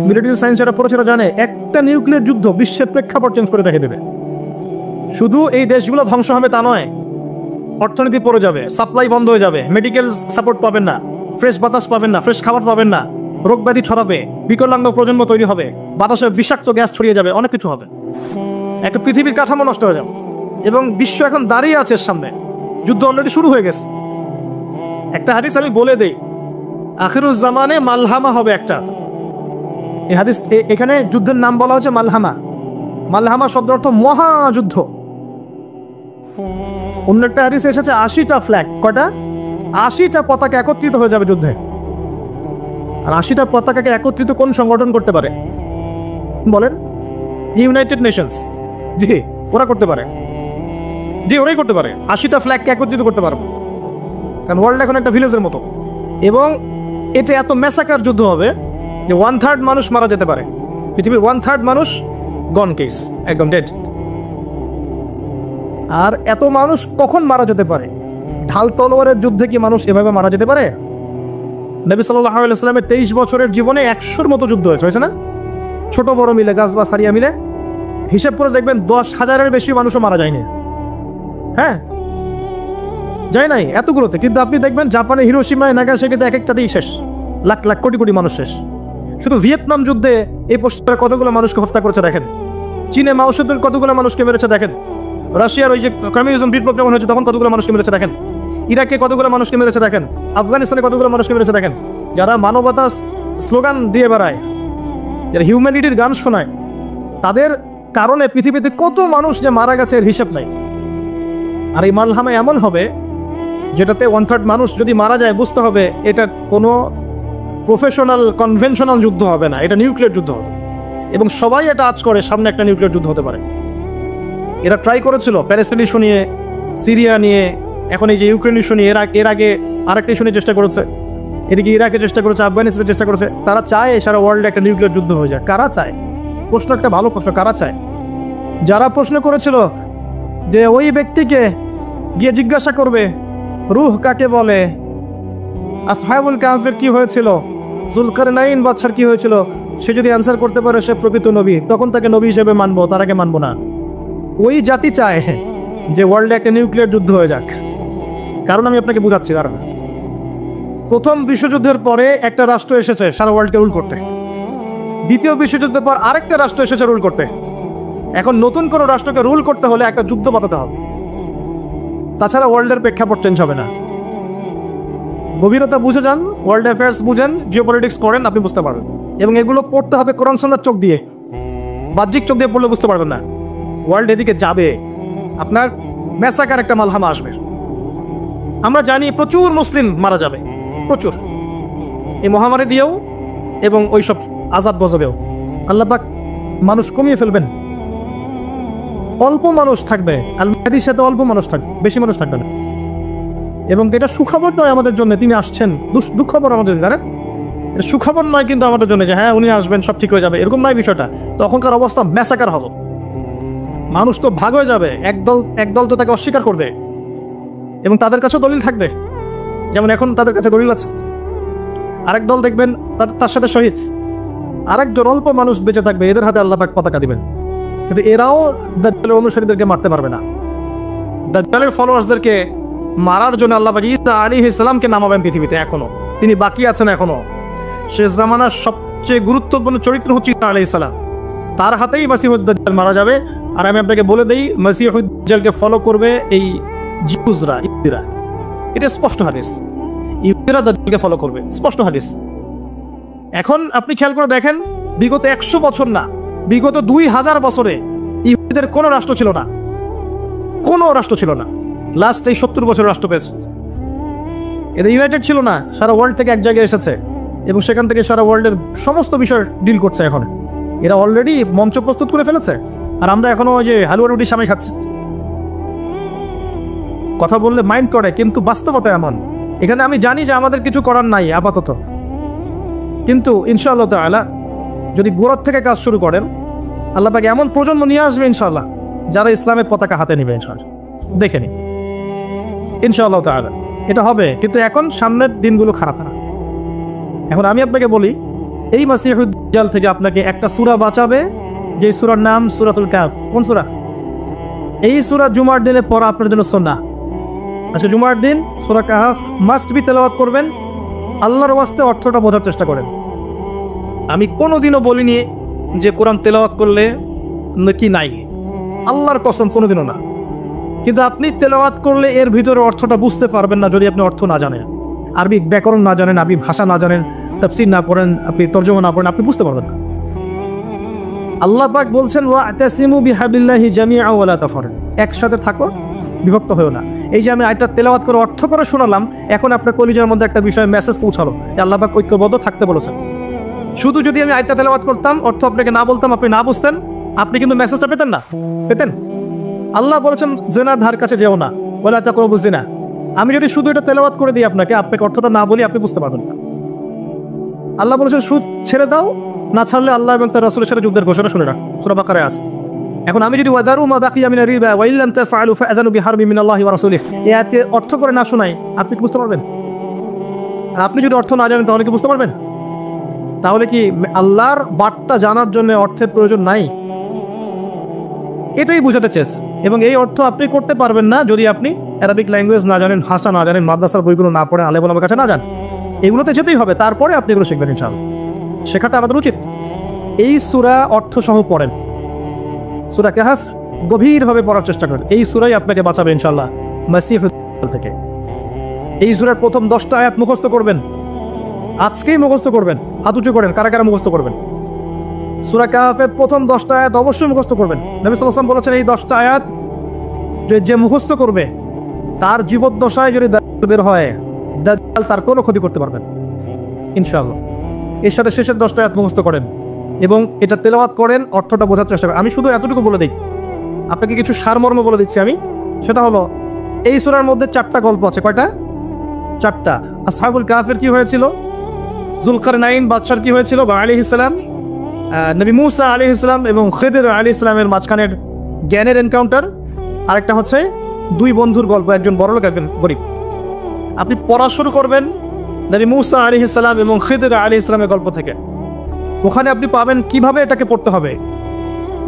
Military science যারা পড়েছে জানে একটা নিউক্লিয়ার যুদ্ধ বিশ্বের প্রেক্ষাপট চেঞ্জ করে রেখে দেবে। শুধু এই দেশগুলো ধ্বংস হবে তা নয়, অর্থনীতি পড়ে যাবে, সাপ্লাই বন্ধ হয়ে যাবে, মেডিকেল সাপোর্ট পাবেন না, ফ্রেশ বাতাস পাবেন না, ফ্রেশ খাবার পাবেন না, রোগ ব্যাধি ছড়াবে, বিকলাঙ্গ প্রজন্ম তৈরি হবে, বাতাসে বিষাক্ত গ্যাস ছড়িয়ে যাবে, অনেক কিছু হবে। একটা পৃথিবীর কাঠামো নষ্ট হয়ে যাবে এবং বিশ্ব এখন দাঁড়িয়ে আছে সামনে, যুদ্ধ অলরেডি শুরু হয়ে গেছে। একটা হাদিস আমি বলে দেই, আখিরুজ জামানে মালহামা হবে একটা। এই হাদিস এখানে যুদ্ধের নাম বলা হচ্ছে মালহামা। মালহামা শব্দের অর্থ মহাযুদ্ধ। অন্য একটা হাদিস এসেছে 80টা ফ্ল্যাগ, কয়টা? 80টা পতাকা একত্রিত হয়ে যাবে যুদ্ধে। আর 80টা পতাকাকে একত্রিত কোন সংগঠন করতে পারে বলেন? United Nations. জি, ওরা করতে পারে। জি, ওরাই করতে পারে। 80টা ফ্ল্যাগকে একত্রিত করতে পারবে, কারণ ওয়ার্ল্ড এখন একটা ভিলেজের মতো। এবং এটা এত ম্যাসাকার যুদ্ধ হবে যে 1/3 মানুষ মারা যেতে পারে। পৃথিবীর 1/3 মানুষ গন কেস, একদম ডেড। আর এত মানুষ কখন মারা যেতে পারে? ঢাল তলোয়ারের যুদ্ধে কি মানুষ এভাবে মারা যেতে পারে? নবী সাল্লাল্লাহু আলাইহি ওয়াসাল্লামের 23 বছরের জীবনে 100-র মতো যুদ্ধ হয়েছে না? ছোট বড় মিলে, গাছ বা সারিয়া মিলে হিসাব করে দেখবেন 10,000-এর বেশি মানুষও মারা যায়নি। হ্যাঁ, যায় নাই এতগুলোতে। কিন্তু আপনি দেখবেন জাপানে হিরোশিমায় নাগাসাকিতে এক একটাতেই শেষ, লাখ লাখ কোটি কোটি মানুষ শেষ। শুধু ভিয়েতনাম যুদ্ধে এই পশ্চিমে কতগুলো মানুষকে হত্যা করেছে দেখেন, চীনে মাও সেতুর কতগুলো মানুষকে মেরেছে দেখেন, রাশিয়ার ওই যে কমিউনিজম বিপ্লব যখন হয়েছে তখন কতগুলো মানুষকে মেরেছে দেখেন, ইরাকে কতগুলো মানুষকে মেরেছে দেখেন, আফগানিস্তানে কতগুলো মানুষকে মেরেছে দেখেন। যারা মানবতা স্লোগান দিয়ে বেড়ায়, যারা হিউম্যানিটির গান শোনায়, তাদের কারণে পৃথিবীতে কত মানুষ যে মারা গেছে এর হিসাব নাই। আর এই মালহামা এমন হবে যেটাতে 1/3 মানুষ যদি মারা যায়, বুঝতে হবে এটা কোনো প্রফেশনাল কনভেনশনাল যুদ্ধ হবে না, এটা নিউক্লিয়ার যুদ্ধ হবে। এবং সবাই এটা আজ করে সামনে একটা নিউক্লিয়ার যুদ্ধ হতে পারে। এরা ট্রাই করেছিল প্যালেস্টাইন ইস্যু নিয়ে, সিরিয়া নিয়ে, এখন এই যে ইউক্রেন ইস্যু নিয়ে। এর আগে আরেকটা ইস্যু নিয়ে চেষ্টা করেছে, এদিকে ইরাকে চেষ্টা করেছে, আফগানিস্তানে চেষ্টা করেছে। তারা চায় সারা ওয়ার্ল্ডে একটা নিউক্লিয়ার যুদ্ধ হয়ে যায়। কারা চায়? প্রশ্ন একটা ভালো প্রশ্ন, কারা চায়? যারা প্রশ্ন করেছিল যে ওই ব্যক্তিকে গিয়ে জিজ্ঞাসা করবে রূহ কাকে বলে, আসহাবুল কাহফের কি হয়েছিল, যুলকারনাইন বাদশার কি হয়েছিল, সে যদি অ্যান্সার করতে পারে সে প্রকৃত নবী, তখন তাকে নবী হিসেবে মানবো, তার আগে মানবো না। ওই জাতি চায় যে ওয়ার্ল্ডে একটা নিউক্লিয়ার যুদ্ধ হয়ে যাক। কারণ আমি আপনাকে বুঝাচ্ছি, কারণ প্রথম বিশ্বযুদ্ধের পরে একটা রাষ্ট্র এসেছে সারা ওয়ার্ল্ডকে রুল করতে, দ্বিতীয় বিশ্বযুদ্ধের পর আরেকটা রাষ্ট্র এসেছে রুল করতে। এখন নতুন কোনো রাষ্ট্রকে রুল করতে হলে একটা যুদ্ধ বাঁধাতে হবে, তাছাড়া ওয়ার্ল্ডের প্রেক্ষাপট চেঞ্জ হবে না। গভীরতা বুঝে যান, ওয়ার্ল্ড অ্যাফেয়ার্স বুঝেন, জিওপলিটিক্স করেন, আপনি বুঝতে পারবেন। এবং এগুলো পড়তে হবে কোরআন সুন্নাহর চোখ দিয়ে, বাহ্যিক চোখ দিয়ে পড়লে বুঝতে পারবেন না। ওয়ার্ল্ড এদিকে যাবে, আপনার ম্যাসাকার একটা মালহামা আসবে। আমরা জানি প্রচুর মুসলিম মারা যাবে, প্রচুর, এই মহামারী দিয়েও এবং ওই সব আযাব গজবেও। আল্লাহ পাক মানুষ কমিয়ে ফেলবেন, অল্প মানুষ থাকবে। আল মাহদির সাথে অল্প মানুষ থাকবে, বেশি মানুষ থাকবে না। এবং এটা সুখবর নয় আমাদের জন্য, তিনি আসছেন, দুঃখবর আমাদের, জানেন? এটা সুখবর নয় কিন্তু আমাদের জন্য যে হ্যাঁ উনি আসবেন সব ঠিক হয়ে যাবে, এরকম নয় বিষয়টা। তখনকার অবস্থা ম্যাসাকার হবে, মানুষ তো ভাগ হয়ে যাবে, একদল তো তাকে অস্বীকার করবে এবং তাদের কাছেও দলিল থাকবে, যেমন এখন তাদের কাছে দলিল আছে। আরেক দল দেখবেন তার সাথে শহীদ, আরেকজন অল্প মানুষ বেঁচে থাকবে, এদের হাতে আল্লাহ পাক পতাকা দিবেন। কিন্তু এরাও দাজ্জালের অনুসারীদেরকে মারতে পারবে না। দাজ্জালের ফলোয়ার্সদেরকে মারার জন্য আল্লাহ পাক ঈসা আলাইহিস সালামকে নামাবেন পৃথিবীতে, এখনো তিনি বাকি আছেন। এখনো শেষ জামানার সবচেয়ে গুরুত্বপূর্ণ চরিত্র হচ্ছে ঈসা আলাইহিস সালাম, তার হাতেই মাসিহুদ দাজ্জাল মারা যাবে। আর আমি আপনাকে বলে দেই, মাসিহুদ দাজ্জালকে ফলো করবে এই জিউসরা, ইহুদিরা। এটা স্পষ্ট হাদিস, ইহুদিরা দাজ্জালকে ফলো করবে, স্পষ্ট হাদিস। এখন আপনি খেয়াল করে দেখেন, বিগত 100 বছর না, বিগত 2000 বছরে ইহুদিদের কোনো রাষ্ট্র ছিল না, কোনো রাষ্ট্র ছিল না। লাস্ট এই 70 বছর রাষ্ট্র পেয়েছে। এরা ইউনাইটেড ছিল না, সারা ওয়ার্ল্ড থেকে এক জায়গায় এসেছে এবং সেখান থেকে সারা ওয়ার্ল্ডের সমস্ত বিষয় ডিল করছে। এখন এরা অলরেডি মঞ্চ প্রস্তুত করে ফেলেছে, আর আমরা এখনো ওই যে হালুয়া রুটির সামনে খাচ্ছি। কথা বললে মাইন্ড করে, কিন্তু বাস্তবতা এমন। এখানে আমি জানি যে আমাদের কিছু করার নাই আপাতত, কিন্তু ইনশাআল্লাহ তাআলা যদি গোড়ার থেকে কাজ শুরু করেন, আল্লাহ পাক এমন প্রজন্ম নিয়ে আসবে ইনশাআল্লাহ, যারা ইসলামের পতাকা হাতে নেবে ইনশাআল্লাহ। দেখে নিন ইনশাআল্লাহ তাআলা এটা হবে। কিন্তু এখন সামনের দিনগুলো খারাপ না। এখন আমি আপনাকে বলি, এই মাসিহুদ দাজ্জাল থেকে আপনাকে একটা সূরা বাঁচাবে, যে সূরার নাম সূরাতুল কাহফ। কোন সূরা? এই সূরা জুমার দিনে পড়া আপনার জন্য সুন্নাহ। আজকে জুমার দিন সূরা কাহফ মাস্ট বি তেলাওয়াত করবেন। আল্লাহর ওয়াস্তে অর্থটা বোঝার চেষ্টা করেন। আমি কোনোদিনও বলিনি যে কোরআন তেলাওয়াত করলে নাকি নাই, আল্লাহর কসম কোনোদিনও না। কিন্তু আপনি তেলাওয়াত করলে এর ভিতরে অর্থটা বুঝতে পারবেন না যদি আপনি অর্থ না জানেন, আরবি ব্যাকরণ না জানেন, আরবি ভাষা না জানেন, তাফসীর না পড়েন, আপনি তরজমা না পড়েন, আপনি বুঝতে পারবেন না। আল্লাহ পাক বলছেন ওয়া'তাসিমু বিহাবিল্লাহি জামিআ ওয়া লা তাফাররাকু, একসাথে থাকো, বিভক্ত হয়েও না। এই যে আমি আয়াতটা তেলাওয়াত করে অর্থ করে শোনালাম, এখন আপনার কলিজার মধ্যে একটা বিষয় মেসেজ পৌঁছালো যে আল্লাহ পাক ঐক্যবদ্ধ থাকতে বলেছেন। শুধু যদি আমি আয়াতটা তেলাওয়াত করতাম, অর্থ আপনাকে না বলতাম, আপনি না বুঝতেন, আপনি কিন্তু মেসেজটা পেতেন না, পেতেন? আল্লাহ বলেছেন জিনার ধার কাছে যেও না, ওয়ালা তাকরাবুজ জিনা। আমি যদি শুধু এটা তেলাওয়াত করে দিই আপনাকে অর্থটা না বলি, আপনি বুঝতে পারবেন না। আল্লাহ বলেছেন সুদ ছেড়ে দাও, না ছাড়লে আল্লাহ এবং তার রাসূলের সাথে যুদ্ধের ঘোষণা শুনে রাখো, সূরা বাকারায় আছে। এখন আমি যদি ওয়াদারু মা বাকিয়া মিনার রিবা ওয়া ইল্লাম তাফআলু ফাআযানু বিহারবি মিনাল্লাহি ওয়া রাসূলিহি এই আয়াতে অর্থ করে না শোনাই, আপনি বুঝতে পারবেন? আর আপনি যদি অর্থ না জানেন তাহলে কি বুঝতে পারবেন? তাহলে কি আল্লাহর বার্তা জানার জন্য অর্থের প্রয়োজন নাই? এটাই বোঝাতে চেয়েছে। এবং এই অর্থ আপনি করতে পারবেন না যদি আপনি অ্যারাবিক ল্যাঙ্গুয়েজ না জানেন, ভাষা না জানেন, মাদ্রাসার বইগুলো না পড়েন, আলেম ওলামার কাছে না যান। এগুলোতে যেতেই হবে, তারপরে আপনি এগুলো শিখবেন ইনশাআল্লাহ। শেখাটা আমাদের উচিত। এই সূরা অর্থ সহ পড়েন, সূরা কাহফ গভীরভাবে পড়ার চেষ্টা করেন। এই সূরাই আপনাকে বাঁচাবে ইনশাআল্লাহ মাসিহুদ দাজ্জাল থেকে। এই সূরার প্রথম 10টা আয়াত মুখস্থ করবেন, আজকেই মুখস্থ করবেন। হাত উঁচু করেন, কারা কারা মুখস্থ করবেন? সূরা কাহফের প্রথম 10টা আয়াত অবশ্যই মুখস্থ করবেন। নবী সাল্লাল্লাহু আলাইহি ওয়াসাল্লাম বলেছেন এই 10টা আয়াত যে মুখস্থ করবে তার জীবদ্দশায় যদি দাজ্জাল বের হয়, দাজ্জাল তার কোনো ক্ষতি করতে পারবেন ইনশাআল্লাহ। এর সাথে শেষের 10টা আয়াত মুখস্থ করেন এবং এটা তেলাওয়াত করেন, অর্থটা বোঝার চেষ্টা করেন। আমি শুধু এতটুকু বলে দিই, আপনাকে কিছু সারমর্ম বলে দিচ্ছি আমি। সেটা হলো এই সূরার মধ্যে 4টা গল্প আছে। কয়টা? 4টা। আসহাবুল কাহফের কি হয়েছিল, যুলকারনাইন বাদশার কি হয়েছিল বা আলাইহিস সালাম, নবী মুসা আলাইহিস সালাম এবং খিদির আলাইহিস সালামের মাঝখানের জ্ঞানের এনকাউন্টার, আরেকটা হচ্ছে দুই বন্ধুর গল্প, একজন বড়লোক একজন গরিব। আপনি পড়া শুরু করবেন নবী মুসা আলাইহিস সালাম এবং খিদির আলাইহিস সালামের গল্প থেকে। ওখানে আপনি পাবেন কিভাবে এটাকে পড়তে হবে।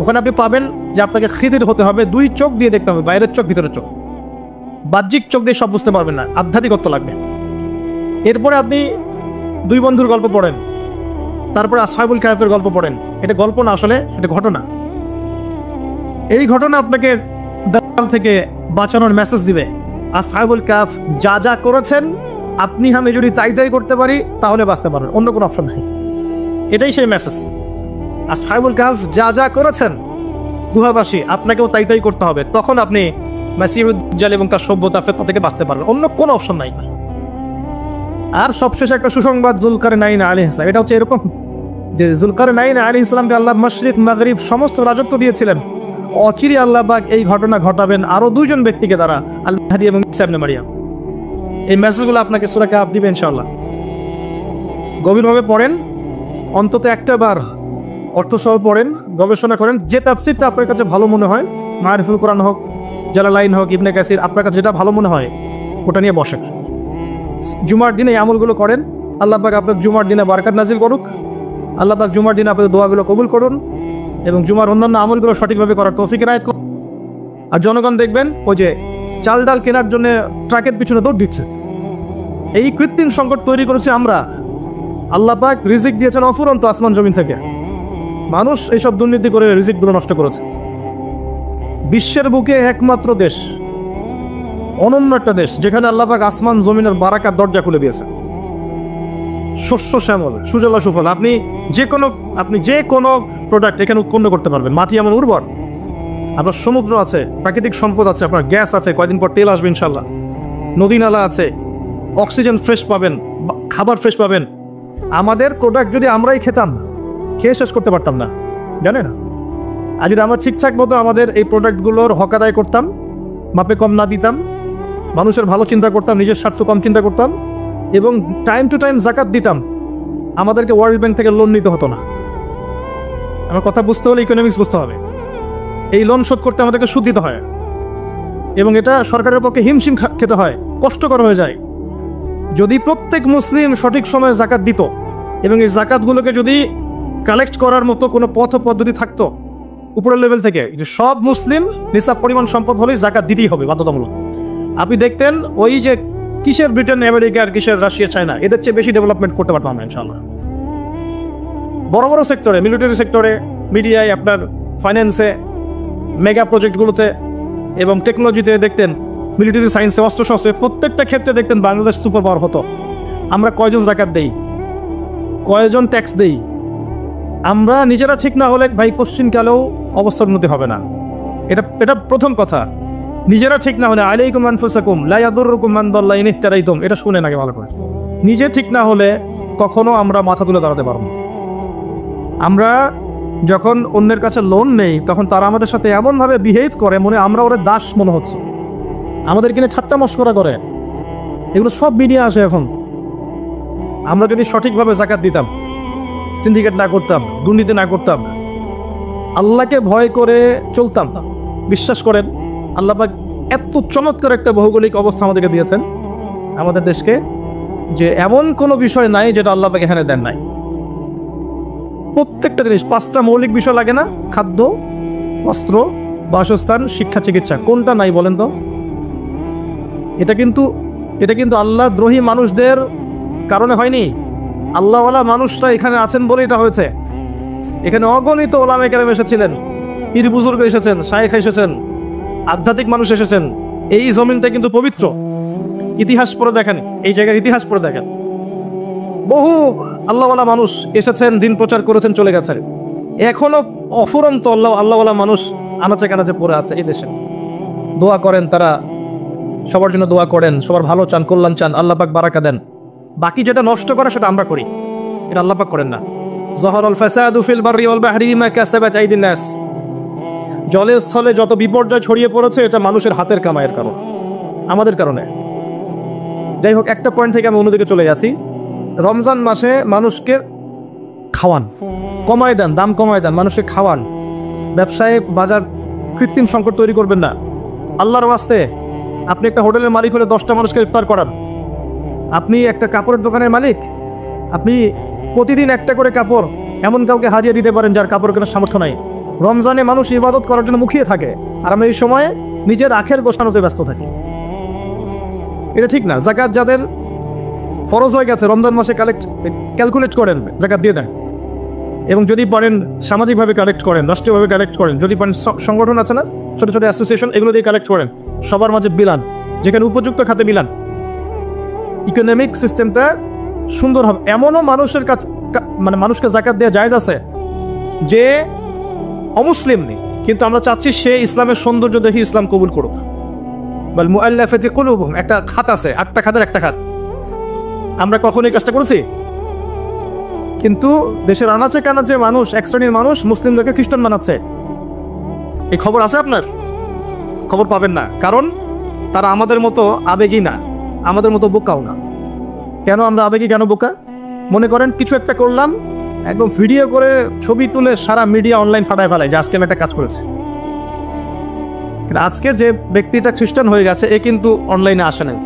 ওখানে আপনি পাবেন যে আপনাকে খিদির হতে হবে, 2 চোখ দিয়ে দেখতে হবে, বাইরের চোখ ভিতরের চোখ। বাহ্যিক চোখ দিয়ে সব বুঝতে পারবেন না, আধ্যাত্মিকত্ব লাগবে। এরপরে আপনি 2 বন্ধুর গল্প পড়েন, তারপরে আসহাবুল কাহফের গল্প পড়েন। এটা গল্প না, আসলে এটা ঘটনা। এই ঘটনা আপনাকে দাজ্জাল থেকে বাঁচানোর মেসেজ দিবে। আসহাবুল কাহফ যা যা করেছেন, আপনি আমি যদি তাই করতে পারি তাহলে বাঁচতে পারবেন, অন্য কোনো অপশন নেই। এটাই সেই মেসেজ। আসহাবুল কাহফ যা যা করেছেন গুহাবাসী, আপনাকেও তাই করতে হবে। তখন আপনি মাসিহুদ দাজ্জাল এবং তার সভ্যতা ফেতনা থেকে বাঁচতে পারবেন, অন্য কোনো অপশন নাই। আর সবশেষে একটা সুসংবাদ যুলকারনাইন আলাইহিস সালাম। এটা হচ্ছে এরকম যে যুলকারনাইন আলাইহিস সালামকে আল্লাহ মাশরিক মাগরিব সমস্ত রাজত্ব দিয়েছিলেন। অচিরে আল্লাহ পাক এই ঘটনা ঘটাবেন আরো 2 জন ব্যক্তিকে দ্বারা, আল মাহদী এবং ঈসা ইবনে মারইয়াম। এই মেসেজগুলো আপনাকে সূরা কাহফ দিবে ইনশাআল্লাহ। গভীরভাবে পড়েন, অন্তত একটা বার অর্থ সহ পড়েন, গবেষণা করেন। যে তাফসীরটা আপনার কাছে ভালো মনে হয়, মারিফুল কোরআন হোক, জালালাইন হোক, ইবনে কাসির, আপনার কাছে যেটা ভালো মনে হয় ওটা নিয়ে বসেন। জুমার দিনে এই আমলগুলো করেন। আল্লাহ পাক আপনার জুমার দিনে বারাকাত নাজিল করুক। আল্লাহ পাক জুমার দিনে আপনাদের দোয়াগুলো কবুল করুন এবং জুমার অন্যান্য আমলগুলো সঠিকভাবে করার তৌফিক এনায়েত করুন। আর জনগণ দেখবেন ওই যে চাল ডাল কেনার জন্য ট্রাকের পিছনে দৌড় দিচ্ছে। এই কৃত্রিম সংকট তৈরি করেছে আমরা। আল্লাহ পাক রিজিক দিয়েছেন অফুরন্ত আসমান জমিন থেকে, মানুষ এইসব দুর্নীতি করে রিজিকগুলো নষ্ট করেছে। বিশ্বের বুকে একমাত্র দেশ, অনন্য একটা দেশ যেখানে আল্লাহ পাক আসমান জমিনের বারাকার দরজা খুলে দিয়েছে। শস্য শ্যামল, সুজলা সুফল। আপনি যে কোনো প্রোডাক্ট এখানে উৎপন্ন করতে পারবেন। মাটি এমন উর্বর, আপনার সমুদ্র আছে, প্রাকৃতিক সম্পদ আছে, আপনার গ্যাস আছে, কয়েকদিন পর তেল আসবে ইনশাল্লাহ, নদী নালা আছে, অক্সিজেন ফ্রেশ পাবেন, খাবার ফ্রেশ পাবেন। আমাদের প্রোডাক্ট যদি আমরাই খেতাম, খেয়ে শেষ করতে পারতাম না, জানেন না? আর যদি আমরা ঠিকঠাক মতো আমাদের এই প্রোডাক্টগুলোর হক আদায় করতাম, মাপে কম না দিতাম, মানুষের ভালো চিন্তা করতাম, নিজের স্বার্থ কম চিন্তা করতাম এবং টাইম টু টাইম যাকাত দিতাম, আমাদেরকে ওয়ার্ল্ড ব্যাংক থেকে লোন নিতে হতো না। আমার কথা বুঝতে হলে ইকোনমিক্স বুঝতে হবে। এই লোন শোধ করতে আমাদেরকে সুদ দিতে হয় এবং এটা সরকারের পক্ষে হিমশিম খেতে হয়, কষ্টকর হয়ে যায়। যদি প্রত্যেক মুসলিম সঠিক সময়ে যাকাত দিত এবং এই জাকাতগুলোকে যদি কালেক্ট করার মতো কোনো পথ পদ্ধতি থাকতো উপরের লেভেল থেকে, যে সব মুসলিম নিসাব পরিমাণ সম্পদ হলেই জাকাত দিতেই হবে বাধ্যতামূলক। আপনি দেখতেন ওই যে কিসের ব্রিটেন আমেরিকা আর কিসের রাশিয়া চায়না, এদের চেয়ে বেশি ডেভেলপমেন্ট করতে পারতাম না ইনশাআল্লাহ। বড় বড় সেক্টরে, মিলিটারি সেক্টরে, মিডিয়ায়, আপনার ফাইন্যান্সে, মেগা প্রজেক্টগুলোতে এবং টেকনোলজিতে দেখতেন, মিলিটারি সায়েন্সে, অস্ত্রশস্ত্রে, প্রত্যেকটা ক্ষেত্রে দেখতেন বাংলাদেশ সুপার পাওয়ার হতো। আমরা কয়জন জাকাত দেই, কয়জন ট্যাক্স দেই? আমরা নিজেরা ঠিক না হলে ভাই পশ্চিমকালেও অবস্থার উন্নতি হবে না। এটা প্রথম কথা। নিজেরা ঠিক না হলে আলাইকুম আনফুসাকুম লা ইয়াদুররুকুম মান দাল্লা ইন ইহতাদাইতুম, এটা শুনেন আগে ভালো করে। নিজে ঠিক না হলে কখনো আমরা মাথা তুলে দাঁড়াতে পারবো না। আমরা যখন অন্যের কাছে লোন নেই তখন তারা আমাদের সাথে এমনভাবে বিহেভ করে, মনে আমরা ওরা দাস মনে হচ্ছে, আমাদের কিনে ঠাট্টা মস্করা করে। এগুলো সব মিডিয়া আসে এখন। আমরা যদি সঠিকভাবে জাকাত দিতাম, সিন্ডিকেট না করতাম, দুর্নীতি না করতাম, আল্লাহকে ভয় করে চলতাম, বিশ্বাস করেন আল্লাহ পাক এত চমৎকার একটা ভৌগোলিক অবস্থা আমাদেরকে দিয়েছেন আমাদের দেশকে, যে এমন কোনো বিষয় নাই যেটা আল্লাহ পাক এখানে দেন নাই। প্রত্যেকটা জিনিস, 5টা মৌলিক বিষয় লাগে না? খাদ্য, বস্ত্র, বাসস্থান, শিক্ষা, চিকিৎসা। কোনটা নাই বলেন তো? এটা কিন্তু আল্লাহ দ্রোহী মানুষদের কারণে হয়নি। আল্লাহওয়ালা মানুষরা এখানে আছেন বলে এটা হয়েছে। এখানে অগণিত ওলামা কেরাম এসেছিলেন, পীর বুজুর্গ এসেছেন, শায়েখ এসেছেন, আধ্যাত্মিক মানুষ এসেছেন। এই জমিনটা কিন্তু পবিত্র। ইতিহাস পড়ে দেখেন, এই জায়গার ইতিহাস পড়ে দেখেন, বহু আল্লাহওয়ালা মানুষ এসেছেন, দিন প্রচার করেছেন, চলে গেছেন। এখনো অফুরন্ত আল্লাহওয়ালা মানুষ আনাচে কানাচে পড়ে আছে এই দেশে। দোয়া করেন তারা, সবার জন্য দোয়া করেন, সবার ভালো চান, কল্যাণ চান, আল্লাহ পাক বারাকা দেন। বাকি যেটা নষ্ট করে সেটা আমরা করি, এটা আল্লাহ পাক করেন না। যাহারাল ফাসাদু ফিল বাররি ওয়াল বাহরি বিমা কাসাবাত আইদিন নাস। জলে স্থলে যত বিপর্যয় ছড়িয়ে পড়েছে এটা মানুষের হাতের কামাইয়ের কারণ, আমাদের কারণে। যাই হোক, একটা পয়েন্ট থেকে আমি অন্যদিকে চলে যাচ্ছি। রমজান মাসে মানুষকে খাওয়ান, কমায় দেন, দাম কমায় দেন, মানুষকে খাওয়ান। ব্যবসায় বাজার কৃত্রিম সংকট তৈরি করবেন না। আল্লাহর ওয়াস্তে আপনি একটা হোটেলের মালিক হলে 10টা মানুষকে ইফতার করান। আপনি একটা কাপড়ের দোকানের মালিক, আপনি প্রতিদিন একটা করে কাপড় এমন কাউকে হারিয়ে দিতে পারেন যার কাপড় কেনার সামর্থ্য নাই। রমজানে মানুষ ইবাদত করার জন্য মুখিয়ে থাকে, আর আমরা এই সময়ে নিজের আখের গোছানোতে ব্যস্ত থাকি। এটা ঠিক না। জাকাত যাদের ফরজ হয়ে গেছে রমজান মাসে ক্যালকুলেট করেন, জাকাত দিয়ে দেন। এবং যদি পারেন সামাজিকভাবে কালেক্ট করেন, রাষ্ট্রীয়ভাবে কালেক্ট করেন, যদি পারেন সংগঠন আছে না, ছোট ছোট অ্যাসোসিয়েশন, এগুলো দিয়ে কালেক্ট করেন, সবার মাঝে বিলান, যেখানে উপযুক্ত খাতে বিলান। ইকোনমিক সিস্টেমটা সুন্দর হবে। এমনও মানুষের কাছে মানে মানুষকে জাকাত দেওয়া জায়েজ আছে যে অমুসলিম নেই, কিন্তু আমরা চাচ্ছি সে ইসলামের সৌন্দর্য দেখে ইসলাম কবুল করুক। বল মুআল্লাফাতি কুলুবুহুম, একটা খাত আছে, 8টা খাতের একটা খাত। আমরা কখনো এই কাজটা করেছি? কিন্তু দেশের আনাচে কানাচে মানুষ, এক শ্রেণীর মানুষ মুসলিমদেরকে খ্রিস্টান বানাচ্ছে। এই খবর আছে আপনার? খবর পাবেন না, কারণ তারা আমাদের মতো আবেগী না, আমাদের মতো বোকাও না। কেন আমরা আবেগী, কেন বোকা? মনে করেন কিছু একটা করলাম, একদম ভিডিও করে ছবি তুলে সারা মিডিয়া অনলাইন ফাটায় ফেলায় যে আজকে আমি একটা কাজ করেছি। আজকে যে ব্যক্তিটা খ্রিস্টান হয়ে গেছে এ কিন্তু অনলাইনে আসে নাই।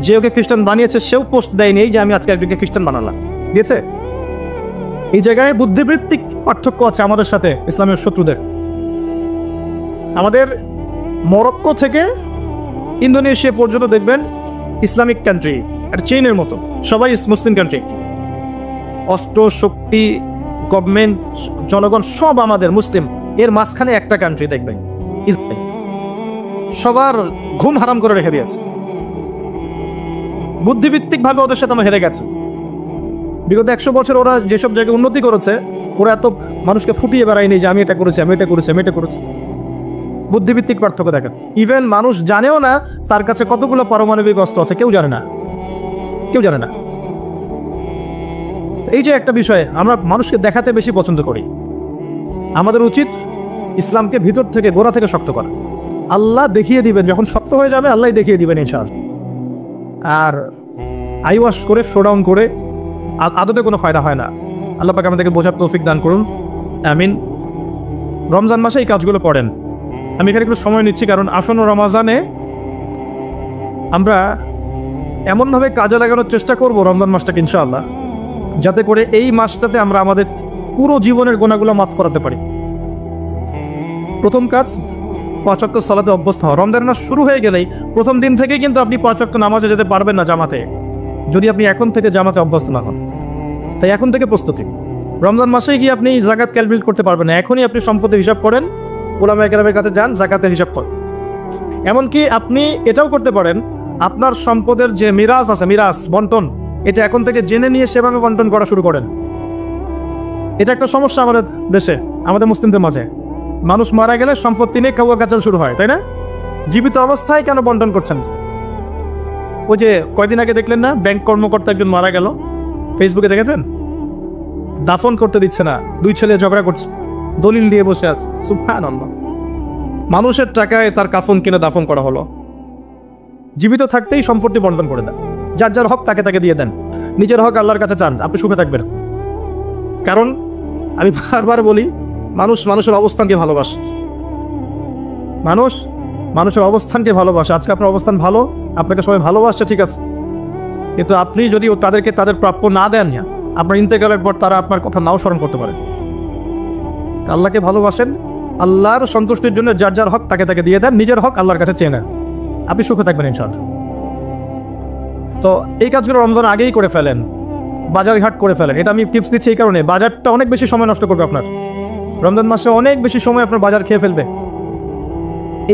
যে ওকে খ্রিস্টান বানিয়েছে সেও পোস্ট দেয়নি যে আমি আজকে একজনকে খ্রিস্টান বানালাম, দিয়েছে? এই জায়গায় বুদ্ধিবৃত্তিক পার্থক্য আছে আমাদের সাথে ইসলামের শত্রুদের। আমাদের মরক্কো থেকে ইন্দোনেশিয়া পর্যন্ত দেখবেন ইসলামিক কান্ট্রি, একটা চেইনের মতো, সবাই মুসলিম কান্ট্রি। অস্ত্র শক্তি, গভর্নমেন্ট, জনগণ সব আমাদের মুসলিম। এর মাঝখানে একটা কান্ট্রি দেখবেন ইসরায়েল, সবার ঘুম হারাম করে রেখে দিয়েছে। বুদ্ধিভিত্তিক ভাবে ওদের সাথে আমরা হেরে গেছে। বিগত 100 বছর ওরা যেসব জায়গায় উন্নতি করেছে, ওরা এত মানুষকে ফুটিয়ে বেড়ায়নি যে আমি এটা করেছি, আমি এটা করেছি, আমি এটা করেছি। বুদ্ধিভিত্তিক পার্থক্য দেখেন। ইভেন মানুষ জানেও না তার কাছে কতগুলো পারমাণবিক অস্ত্র আছে, কেউ জানে না, কেউ জানে না। এই যে একটা বিষয়, আমরা মানুষকে দেখাতে বেশি পছন্দ করি। আমাদের উচিত ইসলামকে ভিতর থেকে, গোড়া থেকে শক্ত করা। আল্লাহ দেখিয়ে দিবেন, যখন শক্ত হয়ে যাবে আল্লাহ দেখিয়ে দিবেন ইনশাআল্লাহ। আর আইওয়াশ করে, শোডাউন করে আদতে কোনো ফায়দা হয় না। আল্লাহ পাক আমাদেরকে বোঝার তৌফিক দান করুন, আমিন। রমজান মাসে এই কাজগুলো করেন। আমি এখানে একটু সময় নিচ্ছি কারণ আসন্ন রমজানে আমরা এমনভাবে কাজে লাগানোর চেষ্টা করব রমজান মাসটাকে ইনশাআল্লাহ, যাতে করে এই মাসটাতে আমরা আমাদের পুরো জীবনের গুনাহগুলো মাফ করাতে পারি। প্রথম কাজ 5 ওয়াক্ত সালাতে অভ্যস্ত হওয়া। রমজান মাস শুরু হয়ে গেলেই প্রথম দিন থেকেই কিন্তু আপনি 5 ওয়াক্ত নামাজে যেতে পারবেন না জামাতে, যদি আপনি এখন থেকে জামাতে অভ্যস্ত না হন। তাই এখন থেকে প্রস্তুতি। রমজান মাসে গিয়ে আপনি জাকাত ক্যালকুলেট করতে পারবেন না, এখনই আপনি সম্পদের হিসাব করেন, উলামায়ে কেরামের কাছে যান, জাকাতের হিসাব করেন। এমনকি আপনি এটাও করতে পারেন, আপনার সম্পদের যে মিরাজ আছে, মিরাজ বন্টন, এটা এখন থেকে জেনে নিয়ে সেভাবে বন্টন করা শুরু করেন। এটা একটা সমস্যা আমাদের দেশে, আমাদের মুসলিমদের মাঝে। মানুষ মারা গেলে সম্পত্তি নিয়ে কাউয়া কাচাল শুরু হয়, তাই না? জীবিত অবস্থায় কেন বন্টন করছেন? ওই যে কয়দিন আগে দেখলেন না, ব্যাংক কর্মকর্তা একজন মারা গেল, ফেসবুকে দেখেছেন? দাফন করতে দিচ্ছে না, 2 ছেলে ঝগড়া করছে, দলিল দিয়ে বসে আছে। সুবহানাল্লাহ, মানুষের টাকায় তার কাফন কিনে দাফন করা হলো। জীবিত থাকতেই সম্পত্তি বন্টন করে দেন, যার যার হক তাকে তাকে দিয়ে দেন, নিজের হক আল্লাহর কাছে চান, আপনি সুখে থাকবেন। কারণ আমি বারবার বলি, মানুষ মানুষের অবস্থানকে ভালোবাসে, মানুষের অবস্থানকে ভালোবাসে। আজকে আপনার অবস্থান ভালো, আপনাকে সবাই ভালোবাসছে, ঠিক আছে, কিন্তু আপনি যদি তাদেরকে তাদের প্রাপ্য না দেন, আপনার ইন্তেকালের পর তারা আপনার কথা নাও স্মরণ করতে পারে। আল্লাহকে ভালোবাসেন, আল্লাহর সন্তুষ্টির জন্য যার যার হক তাকে তাকে দিয়ে দেন, নিজের হক আল্লাহর কাছে চেয়ে নেন, আপনি সুখে থাকবেন ইনশাআল্লাহ। তো এই কাজগুলো রমজান আগেই করে ফেলেন, বাজার ঘাট করে ফেলেন। এটা আমি টিপস দিচ্ছি এই কারণে, বাজারটা অনেক বেশি সময় নষ্ট করবে আপনার। রমজান মাসে অনেক বেশি সময় আপনার বাজার খেয়ে ফেলবে।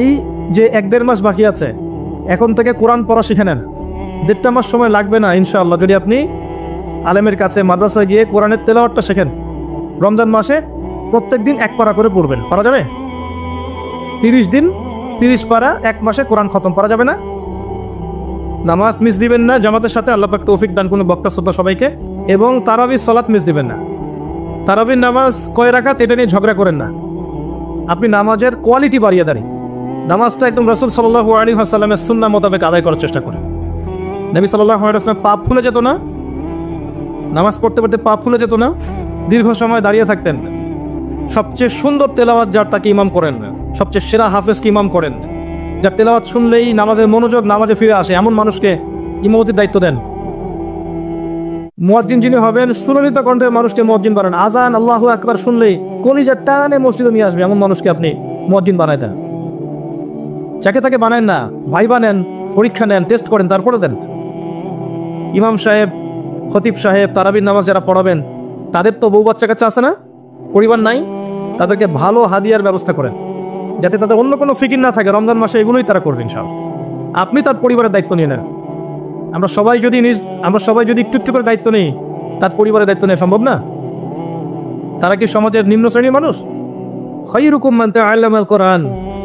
এই যে 1-1.5 মাস বাকি আছে, এখন থেকে কোরআন পড়া শিখে নেন। 1.5 মাস সময় লাগবে না ইনশাআল্লাহ, যদি আপনি আলেমের কাছে মাদ্রাসায় গিয়ে কোরআনের তেলাওয়াতটা শেখেন। রমজান মাসে প্রত্যেক দিন 1 পারা করে পড়বেন, পারা যাবে? 30 দিন 30 পারা, 1 মাসে কোরআন খতম, পারা যাবে না? নামাজ মিস দিবেন না জামাতের সাথে, আল্লাহ পাক তৌফিক দান করুন বক্তা শ্রোতা সবাইকে। এবং তারাবির সালাত মিস দিবেন না। তারাবির নামাজ কয় রাকাত এটা নিয়ে ঝগড়া করেন না, আপনি নামাজের কোয়ালিটি বাড়িয়ে দেন। নামাজটা একদম রাসূল সাল্লাল্লাহু আলাইহি ওয়াসাল্লামের সুন্নাহ মোতাবেক আদায় করার চেষ্টা করেন। নবী সাল্লাল্লাহু আলাইহি ওয়াসাল্লাম পা ফুলে যেত না, নামাজ পড়তে পড়তে পা ফুলে যেত না, দীর্ঘ সময় দাঁড়িয়ে থাকতেন। সবচেয়ে সুন্দর তেলাওয়াত যার, তাকে ইমাম করেন, সবচেয়ে সেরা হাফেজকে ইমাম করেন, যার তেলাওয়াত শুনলেই নামাজের মনোযোগ নামাজে ফিরে আসে, এমন মানুষকে ইমামতির দায়িত্ব দেন। মুয়াজ্জিন যিনি হবেন, সুললিত কণ্ঠে মানুষকে মুয়াজ্জিন বানান। আজান আল্লাহু আকবার শুনলেই কলিজার টানে মসজিদে নিয়ে আসবে, এমন মানুষকে আপনি মুয়াজ্জিন বানায় দেন। যাকে তাকে বানায় না, ভাই বানেন, পরীক্ষা নেন, টেস্ট করেন, তারপরে দেন। ইমাম সাহেব, খতিব সাহেব, তারাবির নামাজ যারা পড়াবেন, তাদের তো বউ বাচ্চা কাচ্চা আছে না, পরিবার নাই, তাদেরকে ভালো হাদিয়ার ব্যবস্থা করেন, যাতে তাদের অন্য কোনো ফিকির না থাকে। রমজান মাসে এগুলোই তারা করবেন ইনশাআল্লাহ। আপনি তার পরিবারের দায়িত্ব নিয়ে নেন। আমরা সবাই যদি একটু একটু করে দায়িত্ব নিই, তার পরিবারের দায়িত্ব নেওয়া সম্ভব না? তারা কি সমাজের নিম্ন শ্রেণীর মানুষ? খায়রুকুম মান তাআল্লামাল কোরআন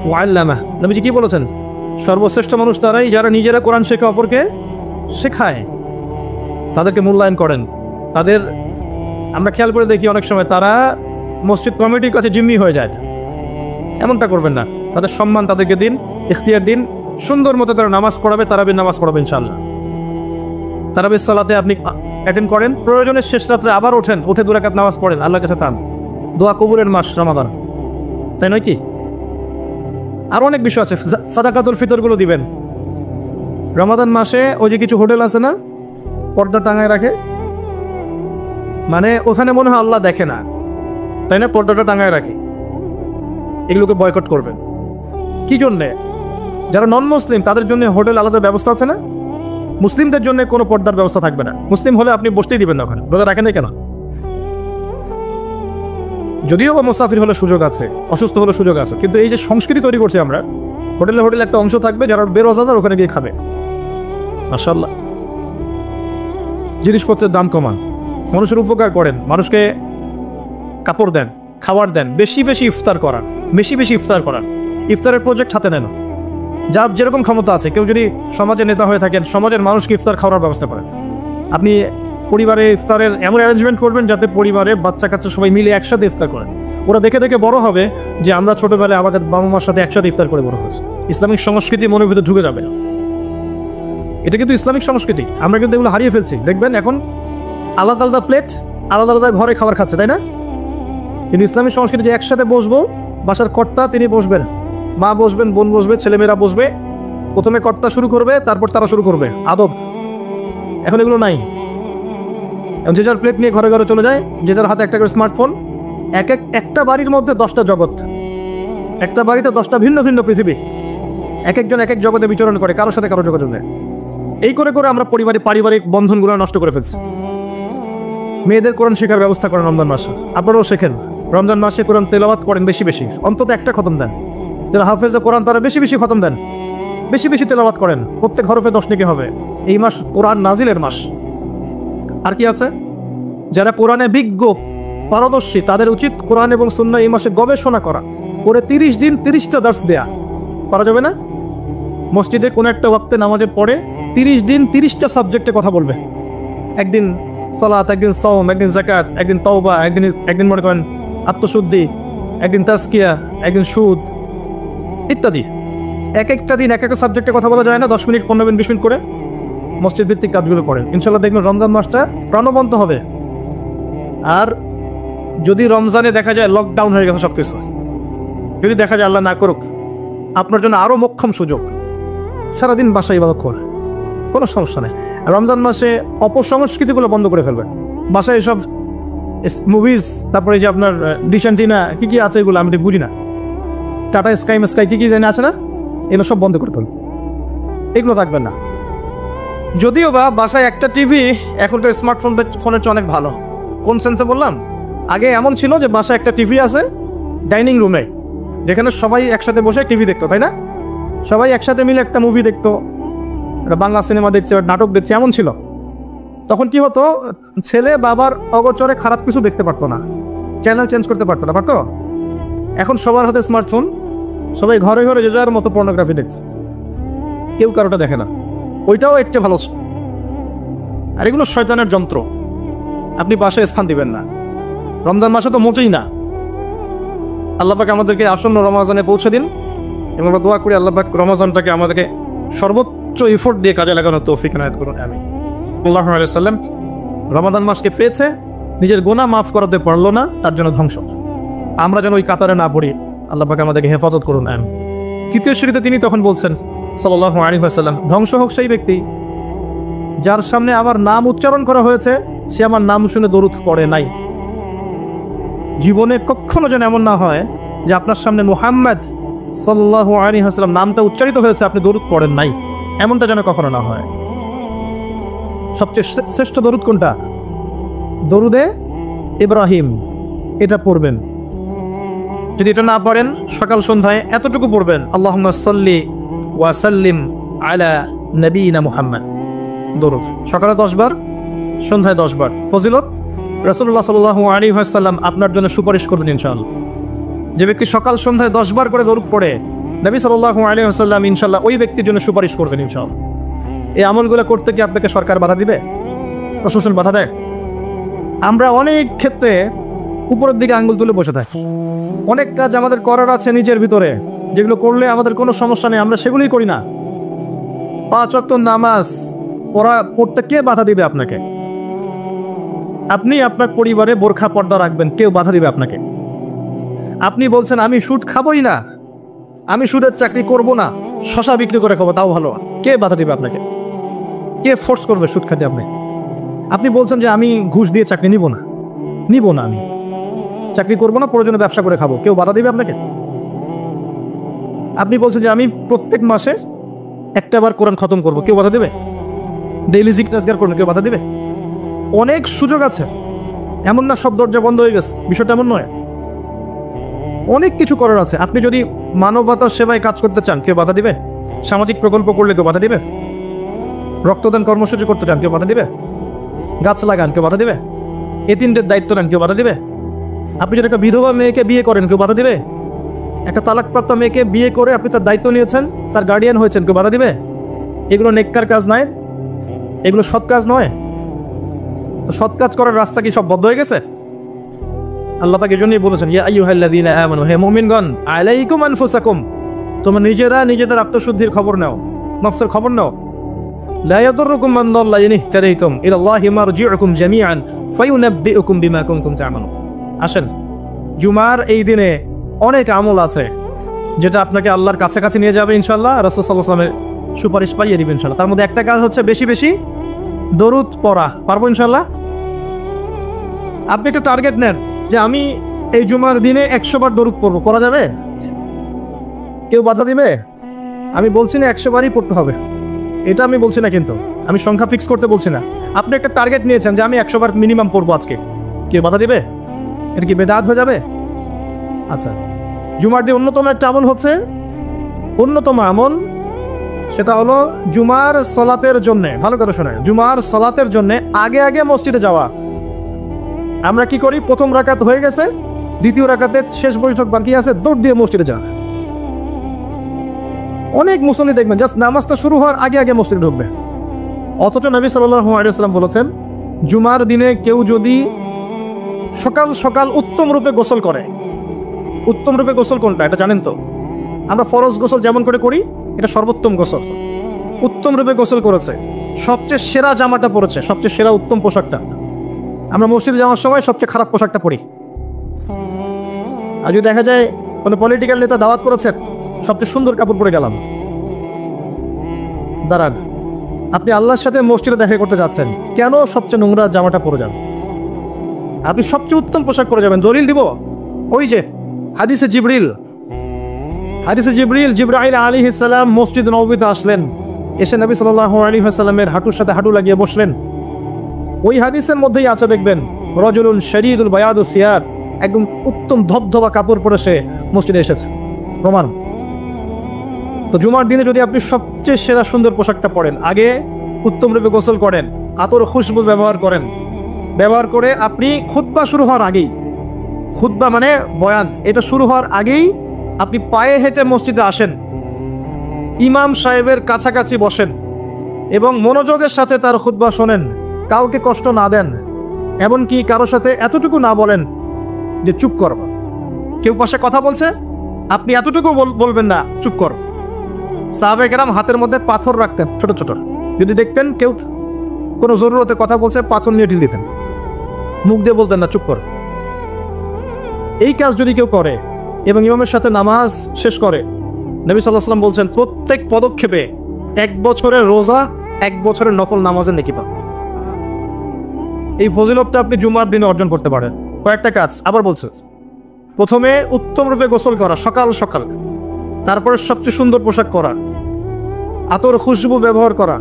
ওয়া আল্লামাহ, নবীজি কি বলেছেন? সর্বশ্রেষ্ঠ মানুষ তারাই যারা নিজেরা কোরআন শেখে অপরকে শেখায়, তাদেরকে মূল্যায়ন করেন। তাদের আমরা খেয়াল করে দেখি অনেক সময় তারা মসজিদ কমিটির কাছে জিম্মি হয়ে যায়, এমনটা করবেন না। তাদের সম্মান তাদেরকে দিন, ইখতিয়ার দিন, সুন্দর মতো তারা নামাজ পড়াবে, তারাবির নামাজ পড়াবে ইনশাআল্লাহ। তারাবির সালাতে আপনি অ্যাটেন্ড করেন, প্রয়োজনে শেষ রাত্রে আবার ওঠেন, উঠে 2 রাকাত নামাজ পড়েন, আল্লাহর কাছে চান। দোয়া কবুলের মাস রমাদান, তাই নয় কি? আরো অনেক বিষয় আছে। সাদাকাতুল ফিতরগুলো দিবেন রমাদান মাসে। ওই যে কিছু হোটেল আছে না, পর্দা টাঙায় রাখে, মানে ওখানে মনে হয় আল্লাহ দেখে না, তাই না? পর্দাটা টাঙায় রাখে, এগুলোকে বয়কট করবেন। কি জন্যে? যারা নন মুসলিম তাদের জন্য হোটেল আলাদা ব্যবস্থা আছে না, মুসলিমদের জন্য কোনো পর্দার ব্যবস্থা থাকবে না। মুসলিম হলে আপনি বসতেই দিবেন না ওখানে, রোজা রাখেন কেন? যদিও বা মুসাফির হলে সুযোগ আছে, অসুস্থ হলে সুযোগ আছে, কিন্তু এই যে সংস্কৃতি তৈরি করছি আমরা, হোটেলে একটা অংশ থাকবে যারা বেরোজাদার ওখানে গিয়ে খাবে। মাশাআল্লাহ, জিনিসপত্রের দাম কমান, মানুষের উপকার করেন, মানুষকে কাপড় দেন, খাবার দেন, বেশি বেশি ইফতার করান, ইফতারের প্রজেক্ট হাতে নেন। যার যেরকম ক্ষমতা আছে, কেউ যদি সমাজের নেতা হয়ে থাকেন, সমাজের মানুষকে ইফতার খাওয়ার ব্যবস্থা করেন। আপনি পরিবারে ইফতারের এমন অ্যারেঞ্জমেন্ট করবেন যাতে পরিবারে বাচ্চা কাচ্চা সবাই মিলে একসাথে ইফতার করেন। ওরা দেখে দেখে বড় হবে যে আমরা ছোটবেলায় আমাদের বাবা মার সাথে একসাথে ইফতার করে বড় হয়েছে। ইসলামিক সংস্কৃতি মনের ভিতরে ঢুকে যাবে। এটা কিন্তু ইসলামিক সংস্কৃতি, আমরা কিন্তু এগুলো হারিয়ে ফেলছি। দেখবেন এখন আলাদা আলাদা প্লেট, আলাদা আলাদা ঘরে খাবার খাচ্ছে, তাই না? কিন্তু ইসলামিক সংস্কৃতি যে একসাথে বসবো, বাসার কর্তা তিনি বসবেন, মা বসবেন, বোন বসবে, ছেলেমেয়েরা বসবে, প্রথমে কর্তা শুরু করবে, তারপর তারা শুরু করবে, আদব। এখন এগুলো নাই। যে যার প্লেট নিয়ে ঘরে ঘরে চলে যায়, যে যার হাতে একটা করে স্মার্টফোন। একটা বাড়ির মধ্যে 10টা জগৎ, একটা বাড়িতে 10টা ভিন্ন ভিন্ন পৃথিবী, এক একজন এক এক জগতে বিচরণ করে, কারোর সাথে কারো যোগাযোগ নেই। এই করে করে আমরা পারিবারিক বন্ধনগুলো নষ্ট করে ফেলছি। মেয়েদের কোরআন শেখার ব্যবস্থা করেন রমজান মাসে, আপনারাও শেখেন। রমজান মাসে কোরআন তেলাওয়াত করেন বেশি বেশি, অন্তত একটা খতম দেন। যারা হাফেজে কোরআন তারা বেশি বেশি খতম দেন, বেশি বেশি তেলাওয়াত করেন, প্রত্যেক হরফে 10 নেকি হবে। এই মাস কোরআন নাজিলের মাস। আর কি আছে? যারা কোরআনে বিজ্ঞ পারদর্শী তাদের উচিত কোরআন এবং সুন্নাহ এই মাসে গবেষণা করা, করে 30 দিন 30টা দার্স দেয়া। পারা যাবে না? মসজিদে কোনো একটা ওয়াক্তে নামাজের পরে 30 দিন 30টা সাবজেক্টে কথা বলবে। একদিন সালাত, একদিন সাওম, একদিন যাকাত, একদিন তওবা, একদিন মনে করেন আত্মশুদ্ধি, একদিন তাজকিয়া, একদিন সুদ ইত্যাদি। এক একটা দিন এক একটা সাবজেক্টে কথা বলা যায় না? 10 মিনিট, 15 মিনিট, 20 মিনিট করে মসজিদ ভিত্তিক কাজগুলো করেন। ইনশাল্লাহ দেখবেন রমজান মাসটা প্রাণবন্ত হবে। আর যদি রমজানে দেখা যায় লকডাউন হয়ে গেছে সবকিছু, যদি দেখা যায় আল্লাহ না করুক আপনার জন্য আরও মোক্ষম সুযোগ, সারাদিন বাসায় ইবাদত করে কোনো সমস্যা নেই। রমজান মাসে অপসংস্কৃতিগুলো বন্ধ করে ফেলবে। বাসায় সব মুভিজ, তারপরে যে আপনার ডিশ অ্যান্টিনা কী কী আছে এগুলো আমি বুঝি না, টাটা স্কাই কী কী জানি আছে না, এগুলো সব বন্ধ করে ফেলবে, এগুলো থাকবেন না। যদিও বা বাসায় একটা টিভি এখনকার ফোনের চেয়ে অনেক ভালো। কোন সেন্সে বললাম? আগে এমন ছিল যে বাসায় একটা টিভি আছে ডাইনিং রুমে, যেখানে সবাই একসাথে বসে টিভি দেখতো, তাই না? সবাই একসাথে মিলে একটা মুভি দেখতো, বাংলা সিনেমা দেখছে, নাটক দেখছে, এমন ছিল। তখন কি হতো, ছেলে বাবার অগোচরে খারাপ কিছু দেখতে পারতো না, চ্যানেল চেঞ্জ করতে পারতো না, পারতো? এখন সবার হাতে স্মার্টফোন, সবাই ঘরে ঘরে যে যার মতো পর্নোগ্রাফি দেখছে, কেউ কারোটা দেখে না। ওইটাও একটা ভালো। আর এগুলো শয়তানের যন্ত্র, আপনি বাসায় স্থান দিবেন না। রমজান মাসে তো মোটেই না। আল্লাহ পাক আমাদেরকে আসন্ন রমজানে পৌঁছে দিন, এবং আমরা দোয়া করি আল্লাহ পাক রমজানটাকে আমাদেরকে সর্বোচ্চ এফোর্ট দিয়ে কাজে লাগানোর তৌফিক এনায়েত করুন। আমি সাল্লাল্লাহু আলাইহি ওয়াসাল্লাম রমাদান মাসকে পেয়েছে, নিজের গুনাহ মাফ করাতে পারলো না, তার জন্য ধ্বংস। আমরা যেন ওই কাতারে না পড়ি, আল্লাহ পাক আমাদেরকে হেফাজত করুন। আমি তৃতীয় শরীতে তিনি তখন বলছেন সাল্লাল্লাহু আলাইহি ওয়াসাল্লাম, ধ্বংস হোক সেই ব্যক্তি যার সামনে আমার নাম উচ্চারণ করা হয়েছে, সে আমার নাম শুনে দরুদ পড়ে নাই। জীবনে কখনো যেন এমন না হয় যে আপনার সামনে মুহাম্মদ সাল্লাল্লাহু আলাইহি ওয়াসাল্লাম নামটা উচ্চারিত হয়েছে, আপনি দরুদ পড়েন নাই, এমনটা যেন কখনো না হয়। সবচেয়ে শ্রেষ্ঠ দরুদ কোনটা? দরুদে ইব্রাহিম, এটা পড়বেন। যদি এটা না পারেন, সকাল সন্ধ্যায় এতটুকু পড়বেন, আল্লাহুম্মা সাল্লি ওয়া সাল্লিম আলা নবিয়িনা মুহাম্মদ। দরুদ সকালে 10 বার, সন্ধ্যায় 10 বার। ফজিলত রাসূলুল্লাহ সাল্লাল্লাহু আলাইহি ওয়াসাল্লাম আপনার জন্য সুপারিশ করবেন ইনশাআল্লাহ। যে ব্যক্তি সকাল সন্ধ্যায় 10 বার করে দরুদ পড়ে, নবী সাল্লাল্লাহু আলাইহি ওয়াসাল্লাম ইনশাআল্লাহ ওই ব্যক্তির জন্য সুপারিশ করবেন ইনশাআল্লাহ। এই আমলগুলো করতে কি আপনাকে সরকার বাধা দিবে? প্রশাসন বাধা দেয়? আমরা অনেক ক্ষেত্রে উপরের দিকে আঙ্গুল তুলে বসে থাকি। অনেক কাজ আমাদের করার আছে নিজের ভিতরে, যেগুলো করলে আমাদের কোনো সমস্যা নেই, আমরা সেগুলোই করি না। 5 ওয়াক্ত নামাজ পড়তে কে বাধা দিবে আপনাকে? আপনি আপনার পরিবারে বোরখা পর্দা রাখবেন, কেউ বাধা দিবে আপনাকে? আপনি বলছেন আমি সুদ খাবোই না, আমি সুদের চাকরি করব না, শশা বিক্রি করে খাবো, তাও ভালো, কে বাধা দিবে আপনাকে? কে ফোর্স করবে সুদ খাতে? আপনি বলছেন যে আমি ঘুষ দিয়ে চাকরি নিব না, আমি চাকরি করবো না, প্রয়োজনে ব্যবসা করে খাবো, কেউ বাধা দিবে আপনাকে? আপনি বলছেন যে আমি প্রত্যেক মাসে একটা বার কোরআন খতম করবো, কেউ বাধা দেবে? ডেইলি জিকির করবো, কেউ বাধা দিবে? অনেক সুযোগ আছে, এমন না সব দরজা বন্ধ হয়ে গেছে, বিষয়টা এমন নয়। অনেক কিছু করার আছে। আপনি যদি মানবতার সেবায় কাজ করতে চান, কেউ বাধা দিবে? সামাজিক প্রকল্প করলে কেউ বাধা দিবে? রক্তদান কর্মসূচি করতে চান, কেউ বাধা দিবে? গাছ লাগান, কেউ বাধা দিবে? এতিমদের দায়িত্ব নেন, কেউ বাধা দিবে? আপনি যদি একটা বিধবা মেয়েকে বিয়ে করেন, কেউ বাধা দিবে? একটা তালাকপ্রাপ্ত মেয়েকে বিয়ে করে আপনি তার দায়িত্ব নিয়েছেন, তার গার্ডিয়ান হয়েছেন, কেউ বাধা দিবে? এগুলো নেককার কাজ নয়, এগুলো সৎ কাজ নয়। তো সৎ কাজ করার রাস্তা কি সব বন্ধ হয়ে গেছে? আল্লাহ পাক এজন্যই বলেছেন, ইয়া আইয়ুহাল্লাযীনা আমানু, হে মুমিনগণ, আলাইকুম আনফুসাকুম, তোমরা নিজেদের আত্মশুদ্ধির খবর নাও, নফসের খবর নাও। লা ইয়াদুররুকুম মান দাল্লা ইন ইহতাদাইতুম ইলাল্লাহি মারজিউকুম জামিআন ফায়ুনাব্বিউকুম বিমা কুনতুম তা'মালুন। আসেন, জুমার এই দিনে অনেক আমল আছে যেটা আপনাকে আল্লাহর কাছাকাছি নিয়ে যাবে ইনশাআল্লাহ, রাসূল সাল্লাল্লাহু আলাইহি ওয়াসাল্লামের সুপারিশ পাইয়ে দিবেন ইনশাআল্লাহ। তার মধ্যে একটা কাজ হচ্ছে বেশি বেশি দরুদ পড়া। পারবো ইনশাআল্লাহ? আপনি একটা টার্গেট নেন যে আমি এই জুমার দিনে 100 বার দরুদ পড়বো, করা যাবে? কেউ বাধা দিবে? আমি বলছি না 100 বারই পড়তে হবে, এটা আমি বলছি না, কিন্তু আমি সংখ্যা ফিক্স করতে বলছি না। আপনি একটা টার্গেট নিয়েছেন যে আমি 100 বার মিনিমাম পড়বো আজকে, কেউ বাধা দিবে? এটা কি বেদাত হয়ে যাবে? আচ্ছা, জুমার দিন অন্যতম একটা আমল হচ্ছে, অন্যতম আমল সেটা হলো জুমার সলাতের জন্যে, ভালো করে শোনেন, জুমার সলাতের জন্যে আগে আগে মসজিদে যাওয়া। আমরা কি করি, প্রথম রাকাত হয়ে গেছে, দ্বিতীয় রাকাতে শেষ বৈঠক বাকি আছে, দৌড় দিয়ে মসজিদে যান। অনেক মুসল্লি দেখবেন জাস্ট নামাজটা শুরু হওয়ার আগে আগে মসজিদে ঢুকবে। অথচ নবী সাল্লাল্লাহু আলাইহি ওয়াসাল্লাম বলেছেন, জুমার দিনে কেউ যদি সকাল সকাল উত্তম রূপে গোসল করে, উত্তম রূপে গোসল কোনটা এটা জানেন তো? আমরা ফরজ গোসল যেমন করে করি, এটা সর্বোত্তম গোসল। উত্তম রূপে গোসল করেছে, সবচেয়ে সেরা জামাটা পরেছে, সবচেয়ে সেরা উত্তম পোশাকটা। আমরা মসজিদে যাওয়ার সময় সবচেয়ে খারাপ পোশাকটা পরি। আর যদি দেখা যায় কোনো পলিটিক্যাল নেতা দাওয়াত করেছেন, সবচেয়ে সুন্দর কাপড় পরে গেলাম। দাঁড়ান, আপনি আল্লাহর সাথে মসজিদে দেখা করতে যাচ্ছেন, কেন সবচেয়ে নোংরা জামাটা পরে যান? আপনি সবচেয়ে উত্তম পোশাক পরে যাবেন। দলিল দিব, ওই যে হাদিসে জিবরিল, জিবরাইল আলাইহিস সালাম মসজিদ নববীতে আসলেন, এসে নবী সাল্লাল্লাহু আলাইহি ওয়াসাল্লামের হাঁটুর সাথে হাঁটু লাগিয়ে বসলেন। ওই হাদিসের মধ্যেই আছে দেখবেন, রাজুলুন শাদীদুল বায়াদুস সিয়াব, একদম উত্তম ধবধবা কাপড় পরে সে মসজিদে এসেছে, প্রমাণ। তো জুমার দিনে যদি আপনি সবচেয়ে সেরা সুন্দর পোশাকটা পরেন, আগে উত্তম রূপে গোসল করেন, আতর খুশবু ব্যবহার করেন, ব্যবহার করে আপনি খুতবা শুরু হওয়ার আগেই, খুতবা মানে বয়ান, এটা শুরু হওয়ার আগেই আপনি পায়ে হেঁটে মসজিদে আসেন, ইমাম সাহেবের কাছাকাছি বসেন এবং মনোযোগের সাথে তার খুতবা শোনেন, কাউকে কষ্ট না দেন, এমনকি কারোর সাথে এতটুকু না বলেন যে চুপ কর। কেউ পাশে কথা বলছে, আপনি এতটুকু বলবেন না, চুপ কর। সাহাবায়ে কেরাম হাতের মধ্যে পাথর রাখতেন, ছোট ছোট, যদি দেখতেন কেউ কোনো জরুরতে কথা বলছে, পাথর নিয়ে ঢিল দিতেন, মুখ দিয়ে বলতেন না, চুপ কর। এই কাজ যদি কেউ করে এবং ইমামের সাথে নামাজ শেষ করে, নবী সাল্লাল্লাহু আলাইহি ওয়াসাল্লাম বলছেন প্রত্যেক পদক্ষেপে 1 বছরের রোজা, 1 বছরের নফল নামাজের নেকি পাবেন। এই ফজিলতটা আপনি জুমার দিনে অর্জন করতে পারেন। কয়েকটা কাজ আবার বলছে, প্রথমে উত্তম রূপে গোসল করা সকাল সকাল, তারপরে সবচেয়ে সুন্দর পোশাক পরা, আতর খুশবু ব্যবহার করা,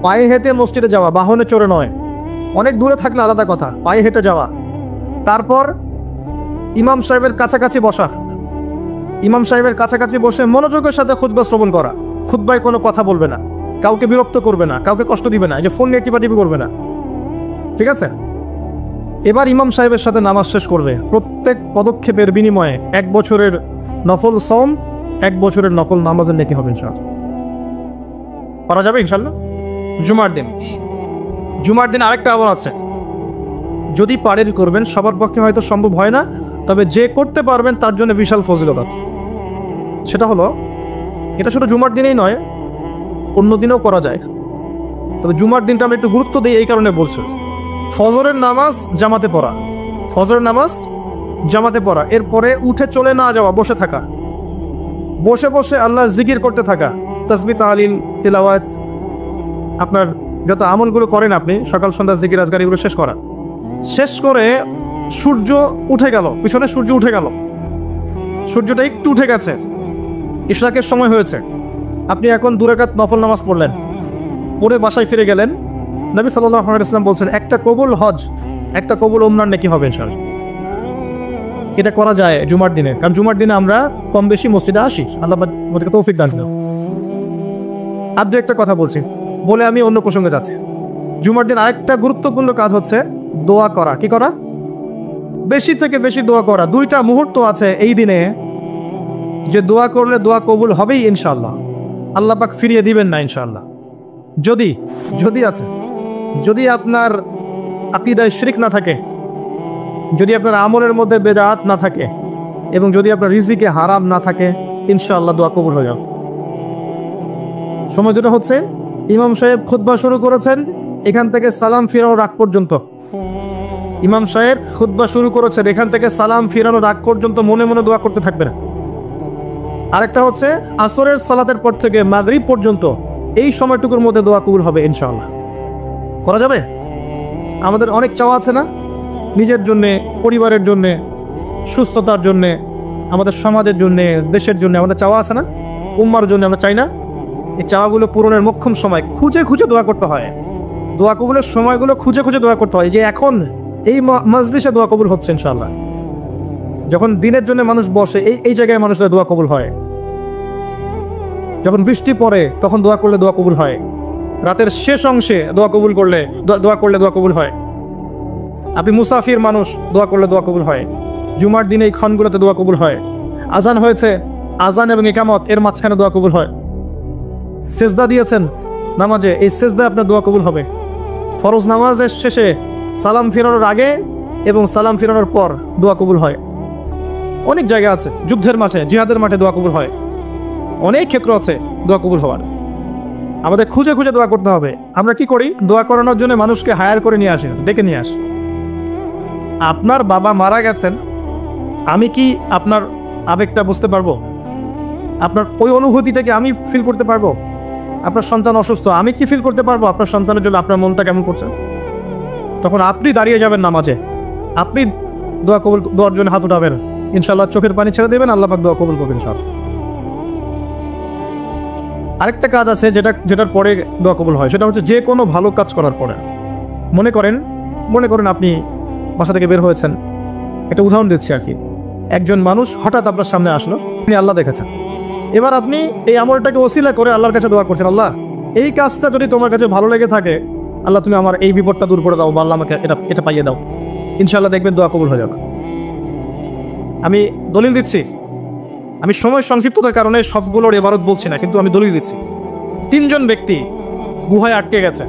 পায়ে হেঁটে মসজিদে যাওয়া, বাহনে চড়ে নয়, অনেক দূরে থাকলে আলাদা কথা, পায়ে হেঁটে যাওয়া, তারপর ইমাম সাহেবের কাছাকাছি বসা, ইমাম সাহেবের কাছাকাছি বসে মনোযোগের সাথে খুতবা শ্রবণ করা, খুতবায় কোনো কথা বলবে না, কাউকে বিরক্ত করবে না, কাউকে কষ্ট দিবে না, এই যে ফোন নিয়ে টিপাটিপি করবে না, ঠিক আছে? এবার ইমাম সাহেবের সাথে নামাজ শেষ করবে, প্রত্যেক পদক্ষেপের বিনিময়ে 1 বছরের নফল সওম, 1 বছরের নফল নামাজের নেকি হবে ইনশাআল্লাহ। পারা যাবে ইনশাআল্লাহ। জুমার দিন আরেকটা আমল আছে, যদি পারেন করবেন, সবার পক্ষে হয়তো সম্ভব হয় না, তবে যে করতে পারবেন তার জন্য বিশাল ফজিলত আছে। সেটা হলো, এটা শুধু জুমার দিনেই নয়, অন্য দিনেও করা যায়, তবে জুমার দিনটা আমরা একটু গুরুত্ব দিই এই কারণে বলছি, ফজরের নামাজ জামাতে পড়া, ফজরের নামাজ জামাতে পড়া, এরপরে উঠে চলে না যাওয়া, বসে থাকা, বসে বসে আল্লাহ জিকির করতে থাকা, তাসবিহ তাহলিল তিলাওয়াত, আপনার যত আমলগুলো করেন আপনি সকাল সন্ধ্যা জিকির আজকার, এগুলো শেষ করা, শেষ করে সূর্য উঠে গেল, পিছনে সূর্য উঠে গেল, সূর্যটা একটু উঠে গেছে, ইশরাকের সময় হয়েছে, আপনি এখন 2 রাকাত নফল নামাজ পড়লেন, পড়ে বাসায় ফিরে গেলেন, নবী সাল্লাল্লাহু আলাইহি ওয়াসাল্লাম বলছেন একটা কবুল হজ, একটা কবুল উমরার নেকি হবে ইনশাআল্লাহ। এটা করা যায় জুমার দিনে, কারণ জুমার দিনে আমরা কম বেশি মসজিদে আসি, আল্লাহ আমাদেরকে তৌফিক দান করুন। আর একটা কথা বলছি বলে আমি অন্য প্রসঙ্গে যাচ্ছি। জুমার দিন আরেকটা গুরুত্বপূর্ণ কাজ হচ্ছে দোয়া করা। কি করা? বেশি থেকে বেশি দোয়া করা। 2টা মুহূর্ত আছে এই দিনে যে দোয়া করলে দোয়া কবুল হবেই ইনশাআল্লাহ, আল্লাহ পাক ফিরিয়ে দিবেন না ইনশাআল্লাহ। যদি আপনার আকীদায় শিরক না থাকে, যদি আপনার আমলের মধ্যে বেদাত না থাকে, এবং যদি আপনার রিজিকে হারাম না থাকে, ইনশাআল্লাহ দোয়া কবুল হয়ে যাবে। সময় দুটো হচ্ছে, ইমাম সাহেব খুতবা শুরু করেছেন, এখান থেকে সালাম ফিরানোর আগ পর্যন্ত, ইমাম সাহেব খুতবা শুরু করেছেন, এখান থেকে সালাম ফিরানোর আগ পর্যন্ত মনে মনে দোয়া করতে থাকবে না। আরেকটা হচ্ছে আসরের সালাতের পর থেকে মাগরিব পর্যন্ত, এই সময়টুকুর মধ্যে দোয়া কবুল হবে ইনশাআল্লাহ। করা যাবে? আমাদের অনেক চাওয়া আছে না, নিজের জন্যে, পরিবারের জন্যে, সুস্থতার জন্যে, আমাদের সমাজের জন্যে, দেশের জন্য আমাদের চাওয়া আছে না? উম্মার জন্য আমরা চাই না? এই চাওয়াগুলো পূরণের মোক্ষম সময় খুঁজে খুঁজে দোয়া করতে হয়। দোয়া কবুলের সময়গুলো খুঁজে খুঁজে দোয়া করতে হয়। যে এখন এই মজলিসে দোয়া কবুল হচ্ছে ইনশাআল্লাহ। যখন দিনের জন্য মানুষ বসে এই জায়গায় মানুষের দোয়া কবুল হয়। যখন বৃষ্টি পড়ে তখন দোয়া করলে দোয়া কবুল হয়। রাতের শেষ অংশে দোয়া কবুল করলে দোয়া কবুল হয়। আপনি মুসাফির মানুষ, দোয়া করলে দোয়া কবুল হয়। জুমার দিনে এই ক্ষণগুলোতে দোয়া কবুল হয়। আজান হয়েছে, আজান এবং ইকামত এর মাঝখানে দোয়া কবুল হয়। সেজদা দিয়েছেন নামাজে, এই সেজদায় আপনার দোয়া কবুল হবে। ফরজ নামাজের শেষে সালাম ফিরানোর আগে এবং সালাম ফিরানোর পর দোয়া কবুল হয়। অনেক জায়গা আছে, যুদ্ধের মাঠে, জিহাদের মাঠে দোয়া কবুল হয়। অনেক ক্ষেত্র আছে দোয়া কবুল হওয়ার। আমাদের খুঁজে খুঁজে দোয়া করতে হবে। আমরা কি করি? দোয়া করানোর জন্য মানুষকে হায়ার করে নিয়ে আসি, ডেকে নিয়ে আসি। আপনার বাবা মারা গেছেন, আমি কি আপনার আবেগটা বুঝতে পারবো? আপনার ওই অনুভূতিটাকে আমি ফিল করতে পারবো? আপনার সন্তান অসুস্থ, আমি কি ফিল করতে পারবো আপনার সন্তানের জন্য আপনার মনটা কেমন করছে? তখন আপনি দাঁড়িয়ে যাবেন নামাজে, আপনি দোয়ার জন্য হাত উঠাবেন, ইনশাআল্লাহ চোখের পানি ছেড়ে দেবেন, আল্লাহ পাক দোয়া কবুল করবেন সব। আরেকটা কাজ আছে যেটার পরে দোয়া কবুল হয়, সেটা হচ্ছে যে কোনো ভালো কাজ করার পরে। মনে করেন আপনি বাসা থেকে বের হয়েছেন, একটা উদাহরণ দিচ্ছি আর কি। একজন মানুষ হঠাৎ আপনার সামনে আসলো, আপনি আল্লাহ দেখেছেন। এবার আপনি এই আমলটাকে ওসিলা করে আল্লাহর কাছে দোয়া করছেন, আল্লাহ এই কাজটা যদি তোমার কাছে ভালো লেগে থাকে, আল্লাহ তুমি আমার এই বিপদটা দূর করে দাও, বা আল্লাহ আমাকে এটা পাইয়ে দাও। ইনশাআল্লাহ দেখবেন দোয়া কবুল হয়ে যাবে। আমি দলিল দিচ্ছি, আমি সময় সংক্ষিপ্ততার কারণে সবগুলোর ইবারত বলছি না, কিন্তু আমি দলিল দিচ্ছি। 3 জন ব্যক্তি গুহায় আটকে গেছে,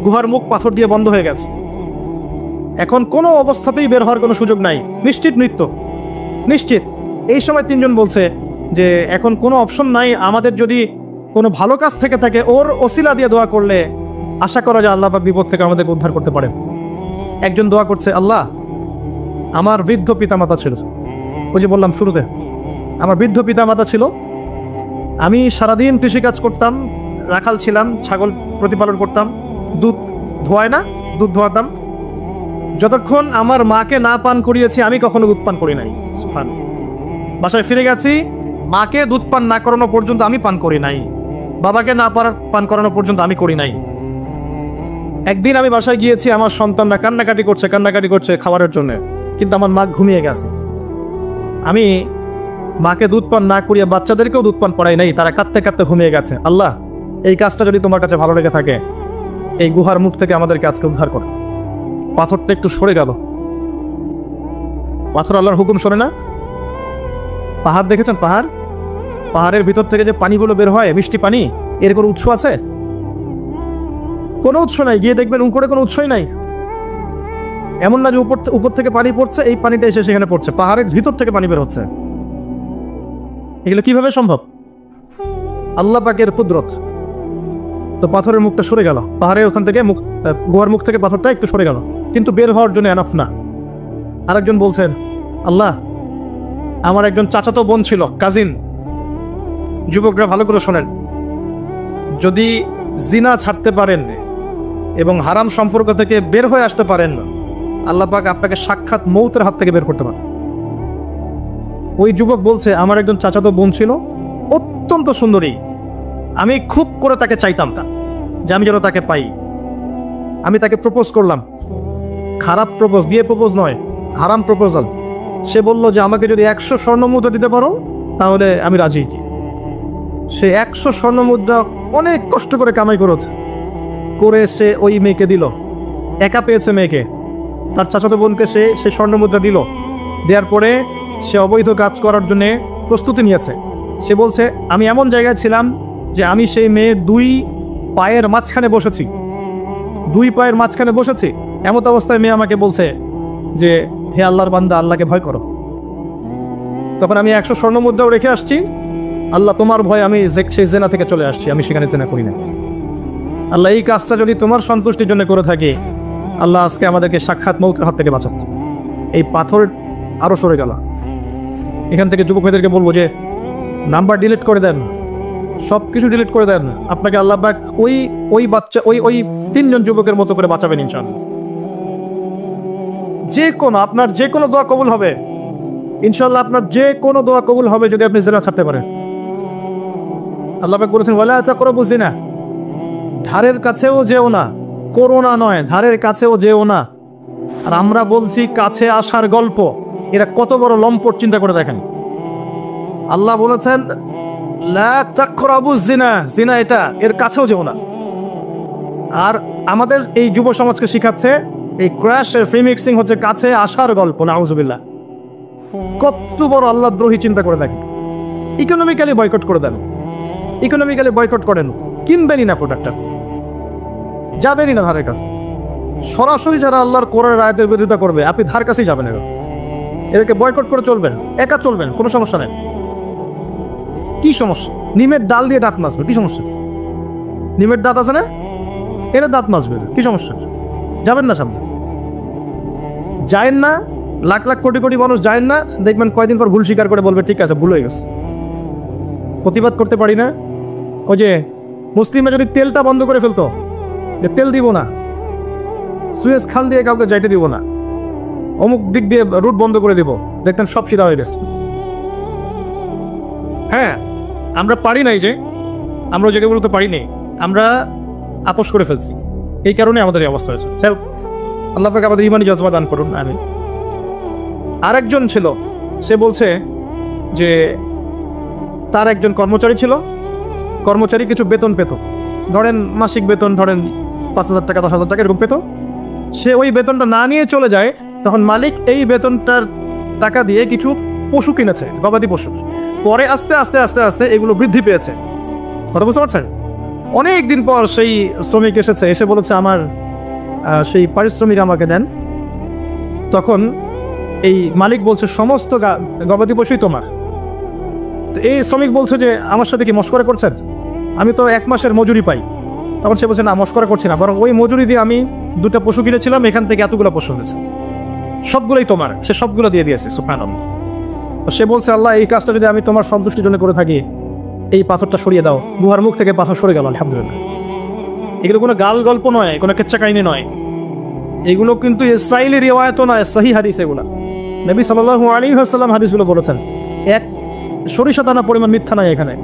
গুহার মুখ পাথর দিয়ে বন্ধ হয়ে গেছে। এখন কোনো অবস্থাতেই বের হওয়ার কোনো সুযোগ নাই, নিশ্চিত মৃত্যু, নিশ্চিত। এই সময় 3 জন বলছে যে এখন কোনো অপশন নাই, আমাদের যদি কোনো ভালো কাজ থেকে থাকে ওর ওসিলা দিয়ে দোয়া করলে আশা করা যায় আল্লাহ পাক বিপদ থেকে আমাদেরকে উদ্ধার করতে পারেন। একজন দোয়া করছে, আল্লাহ আমার বৃদ্ধ পিতামাতা ছিল, ওই যে বললাম শুরুতে আমার বৃদ্ধ পিতামাতা ছিল, আমি সারাদিন কৃষিকাজ করতাম, রাখাল ছিলাম, ছাগল প্রতিপালন করতাম, দুধ ধোয়াতাম। যতক্ষণ আমার মাকে না পান করিয়েছি আমি কখনো দুধ পান করি নাই। বাসায় ফিরে গেছি, মাকে দুধ পান না করানো পর্যন্ত আমি পান করি নাই, বাবাকে না পান করানো পর্যন্ত আমি করি নাই। একদিন আমি বাসায় গিয়েছি, আমার সন্তানরা কান্নাকাটি করছে খাবারের জন্য, কিন্তু আমার মা ঘুমিয়ে গেছে। আমি মাকে দুধ পান না করিয়ে বাচ্চাদেরকেও দুধ পান করাই নাই, তারা কাঁদতে কাঁদতে ঘুমিয়ে গেছে। আল্লাহ এই কাজটা যদি তোমার কাছে ভালো লেগে থাকে, এই গুহার মুখ থেকে আমাদেরকে আজকে উদ্ধার করো। পাথরটা একটু সরে গেল। পাথর আল্লাহর হুকুম শোনে না? পাহাড় দেখেছেন? পাহাড়ের ভিতর থেকে যে পানিগুলো বের হয়, মিষ্টি পানি, এর কোনো উৎস আছে? কোনো উৎস নাই। গিয়ে দেখবেন উপরে কোনো উৎসই নাই। এমন না যে উপর থেকে পানি পড়ছে, এই পানিটা এসে সেখানে পড়ছে, পাহাড়ের ভিতর থেকে পানি বের হচ্ছে। এগুলো কিভাবে সম্ভব? আল্লাহ পাকের কুদরত। তো পাথরের মুখটা সরে গেল, পাহাড়ের ওখান থেকে গুহার মুখ থেকে পাথরটা একটু সরে গেল, কিন্তু বের হওয়ার জন্য এনাফ না। আরেকজন বলছেন, আল্লাহ আমার একজন চাচাতো বোন ছিল, কাজিন। যুবকরা ভালো করে শোনেন, যদি জিনা ছাড়তে পারেন এবং হারাম সম্পর্ক থেকে বের হয়ে আসতে পারেন, আল্লাহ পাক আপনাকে সাক্ষাৎ মৌতের হাত থেকে বের করতে পারেন। ওই যুবক বলছে, আমার একজন চাচাতো বোন ছিল, অত্যন্ত সুন্দরী, আমি খুব করে তাকে চাইতাম যে আমি যেন তাকে পাই। আমি তাকে প্রপোজ করলাম, খারাপ প্রপোজ, বিয়ে প্রপোজ নয়, হারাম প্রপোজাল। সে বলল যে আমাকে যদি 100 স্বর্ণ মুদ্রা দিতে পারো তাহলে আমি রাজি। সে 100 স্বর্ণ মুদ্রা অনেক কষ্ট করে কামাই করে সে ওই মেয়েকে দিল। একা পেয়েছে মেয়েকে, তার চাচাতো বোনকে সে স্বর্ণ মুদ্রা দিল। দেওয়ার পরে সে অবৈধ কাজ করার জন্য প্রস্তুতি নিয়েছে। সে বলছে, আমি এমন জায়গায় ছিলাম যে আমি সেই মেয়ে 2 পায়ের মাঝখানে বসেছি। এমত অবস্থায় মেয়ে আমাকে বলছে যে হে আল্লাহর বান্দা, আল্লাহকে ভয় করো। তখন আমি 100 স্বর্ণ মুদ্রাও রেখে আসছি, আল্লাহ তোমার ভয় আমি সেই জেনা থেকে চলে আসছি, আমি সেখানে জেনা করি না। আল্লাহ এই কাজটা যদি তোমার সন্তুষ্টির জন্য করে থাকি, আল্লাহ আজকে আমাদেরকে সাক্ষাৎ মৌতের হাত থেকে বাঁচান। এই পাথর আরো সরে গেল। এখান থেকে যুবক ভাইদেরকে বলবো যে নাম্বার ডিলিট করে দেন, সব কিছু ডিলিট করে দেন। আপনাকে আল্লাহ পাক ওই 3 জন যুবকের মতো করে বাঁচাবেন ইনশাআল্লাহ। যে কোনো আপনার যে কোনো দোয়া কবুল হবে ইনশাআল্লাহ। আপনার যে কোনো দোয়া কবুল হবে যদি আপনি জিনা ছাড়তে পারেন। আল্লাহ পাক বলেছেন ওয়ালা তাকরাবু জিনা, ধারের কাছেও যেও না, করোনা নয়, ধারের কাছেও যেও না। আর আমরা বলছি কাছে আসার গল্প, এরা কত বড় লম্পট চিন্তা করে দেখেন। আল্লাহ বলেছেন লা তাকরাবু জিনা, জিনা এটা, এর কাছেও যেও না। আর আমাদের এই যুব সমাজকে শিখাচ্ছে এই ক্র্যাশ ফ্রি মিক্সিং হচ্ছে কাছে আসার গল্প। নাউজুবিল্লাহ, কত বড় আল্লাহ দ্রোহী চিন্তা করে দেখেন। ইকোনমিক্যালি বয়কট করে দেন, ইকোনমিক্যালি বয়কট করেন, কিনবেনই না প্রোডাক্টটা, যাবেনই না ধারের কাছে। সরাসরি যারা আল্লাহর কোরআনের আয়াতের বিরোধিতা করবে আপনি ধার কাছেই যাবেন, এদেরকে বয়কট করে চলবেন, একা চলবেন, কোনো সমস্যা নেই। কি সমস্যা? নিমের ডাল দিয়ে দাঁত মাজবে, কি সমস্যা? নিমের দাঁত আছে না, এরা দাঁত মাজবে, কি সমস্যা? যাবেন না সামনে, যায়েন না। লাখ লাখ কোটি কোটি মানুষ যায়েন না, দেখবেন কয়দিন পর ভুল স্বীকার করে বলবে ঠিক আছে ভুল হয়ে গেছে। প্রতিবাদ করতে পারি না। ওই যে মুসলিমরা যদি তেলটা বন্ধ করে ফেলতো, যে তেল দিব না, সুয়েজ খাল দিয়ে কাউকে যাইতে দিব না, অমুক দিক দিয়ে রুট বন্ধ করে দিব, দেখতেন সব সিধা হয়ে গেছে। হ্যাঁ, আমরা পারি নাই, যে আমরা ওই জায়গাগুলোতে পারিনি, আমরা আপোষ করে ফেলছি, এই কারণে আমাদের এই অবস্থা হয়েছে। আল্লাহ পাক আমাদের ইমানি জজবা দান করুন। আমি আরেকজন ছিল, সে বলছে যে তার একজন কর্মচারী ছিল, কর্মচারী কিছু বেতন পেত, ধরেন মাসিক বেতন ধরেন 5,000 টাকা 10,000 টাকা এরকম পেত। সে ওই বেতনটা না নিয়ে চলে যায়, তখন মালিক এই বেতনটার টাকা দিয়ে কিছু পশু কিনেছে, গবাদি পশু। পরে আস্তে আস্তে আস্তে আস্তে এগুলো বৃদ্ধি পেয়েছে। কথা বুঝতে পারছেন? অনেক দিন পর সেই শ্রমিক এসেছে, এসে বলেছে আমার সেই পারিশ্রমিক আমাকে দেন। তখন এই মালিক বলছে সমস্ত গবাদি পশুই তোমার। তো এই শ্রমিক বলছে যে আমার সাথে কি মশকরা করছেন, আমি তো 1 মাসের মজুরি পাই। তখন সে বলছে না, মশকরা করছি না, বরং ওই মজুরি দিয়ে আমি 2টা পশু কিনেছিলাম, এখান থেকে এতগুলো পশু হয়েছে, সবগুলোই তোমার। সে সবগুলো দিয়ে দিয়েছে। সুবহানাল্লাহ। সে বলছে আল্লাহ এই কাজটা যদি আমি তোমার সন্তুষ্টির জন্য করে থাকি, এই পাথরটা সরিয়ে দাও। গুহার মুখ থেকে পাথর সরে গেল, আলহামদুলিল্লাহ। এগুলো কোনো গাল গল্প নয়, কোনো কেচ্চা কাহিনী নয়, এগুলো কিন্তু ইসরাইলি রিওয়ায়াত নয়, সহিহ হাদিস। এগুলো নবী সাল্লাল্লাহু আলাইহি ওয়াসাল্লাম হাদিসগুলো বলেছেন। এক সরিষা দানা পরিমাণ মিথ্যা নাই এখানে।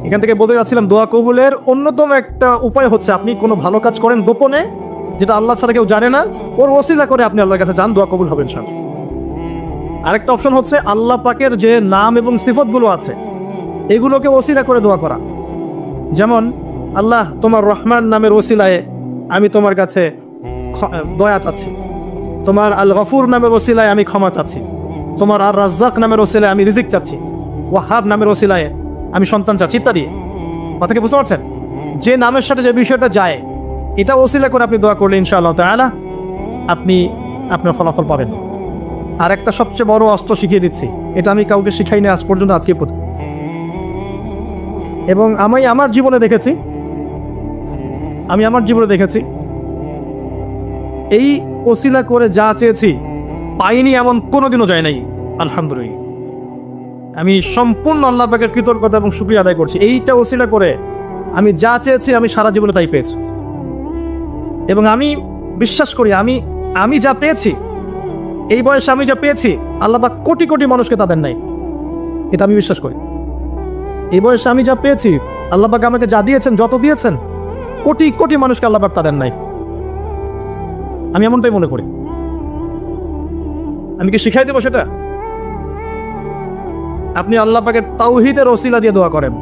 এখান থেকে বলতে যাচ্ছিলাম দোয়া কবুলের অন্যতম একটা উপায় হচ্ছে আপনি কোনো ভালো কাজ করেন গোপনে, যেটা আল্লাহ ছাড়া কেউ জানে না, ওর ওসিলা করে আপনি আল্লাহর কাছে যান, দোয়া কবুল হবে ইনশাআল্লাহ। আরেকটা অপশন হচ্ছে আল্লাহ পাকের যে নাম এবং সিফতগুলো আছে এগুলোকে ওসিলা করে দোয়া করা। যেমন আল্লাহ তোমার রহমান নামের ওসিলায় আমি তোমার কাছে দয়া চাচ্ছি, তোমার আল গফুর নামের ওসিলায় আমি ক্ষমা চাচ্ছি, তোমার আর রাজ্জাক নামের ওসিলায় আমি রিজিক চাচ্ছি, ওয়াহাব নামের ওসিলায় আমি সন্তান চাচ্ছি, ইত্যাদি। কথা কি বুঝতে পারছেন? যে নামের সাথে যে বিষয়টা যায় এটা ওসিলা করে আপনি দোয়া করলে ইনশাআল্লাহ তাআলা আপনি আপনার ফলাফল পাবেন। আর একটা সবচেয়ে বড় অস্ত্র শিখিয়ে দিচ্ছি, এটা আমি কাউকে শিখাইনি আজ পর্যন্ত, আজকে এবং আমি আমার জীবনে দেখেছি, এই ওসিলা করে যা চেয়েছি পাইনি এমন কোনোদিনও যায় নাই, আলহামদুলিল্লাহ। আমি সম্পূর্ণ আল্লাহ পাকের কৃতজ্ঞতা এবং শুকরিয়া আদায় করছি। এইটা ওসিলা করে আমি যা চেয়েছি আমি সারা জীবনে তাই পেয়েছি, এবং আমি বিশ্বাস করি আমি যা পেয়েছি এই বয়সে, আমি যা পেয়েছি আল্লাহ পাক কোটি কোটি মানুষকে তাদের নাই, এটা আমি বিশ্বাস করি। এই বয়সে আমি যা পেয়েছি আল্লাহ পাক আমাকে যা দিয়েছেন, যত দিয়েছেন, কোটি কোটি মানুষকে আল্লাহ পাক তাদের নাই, আমি এমনটাই মনে করি। আমি কি শিখাই দেবো সেটা? আপনি আল্লাহ পাকের তাওহীদের ওসিলা দিয়ে দোয়া করেন,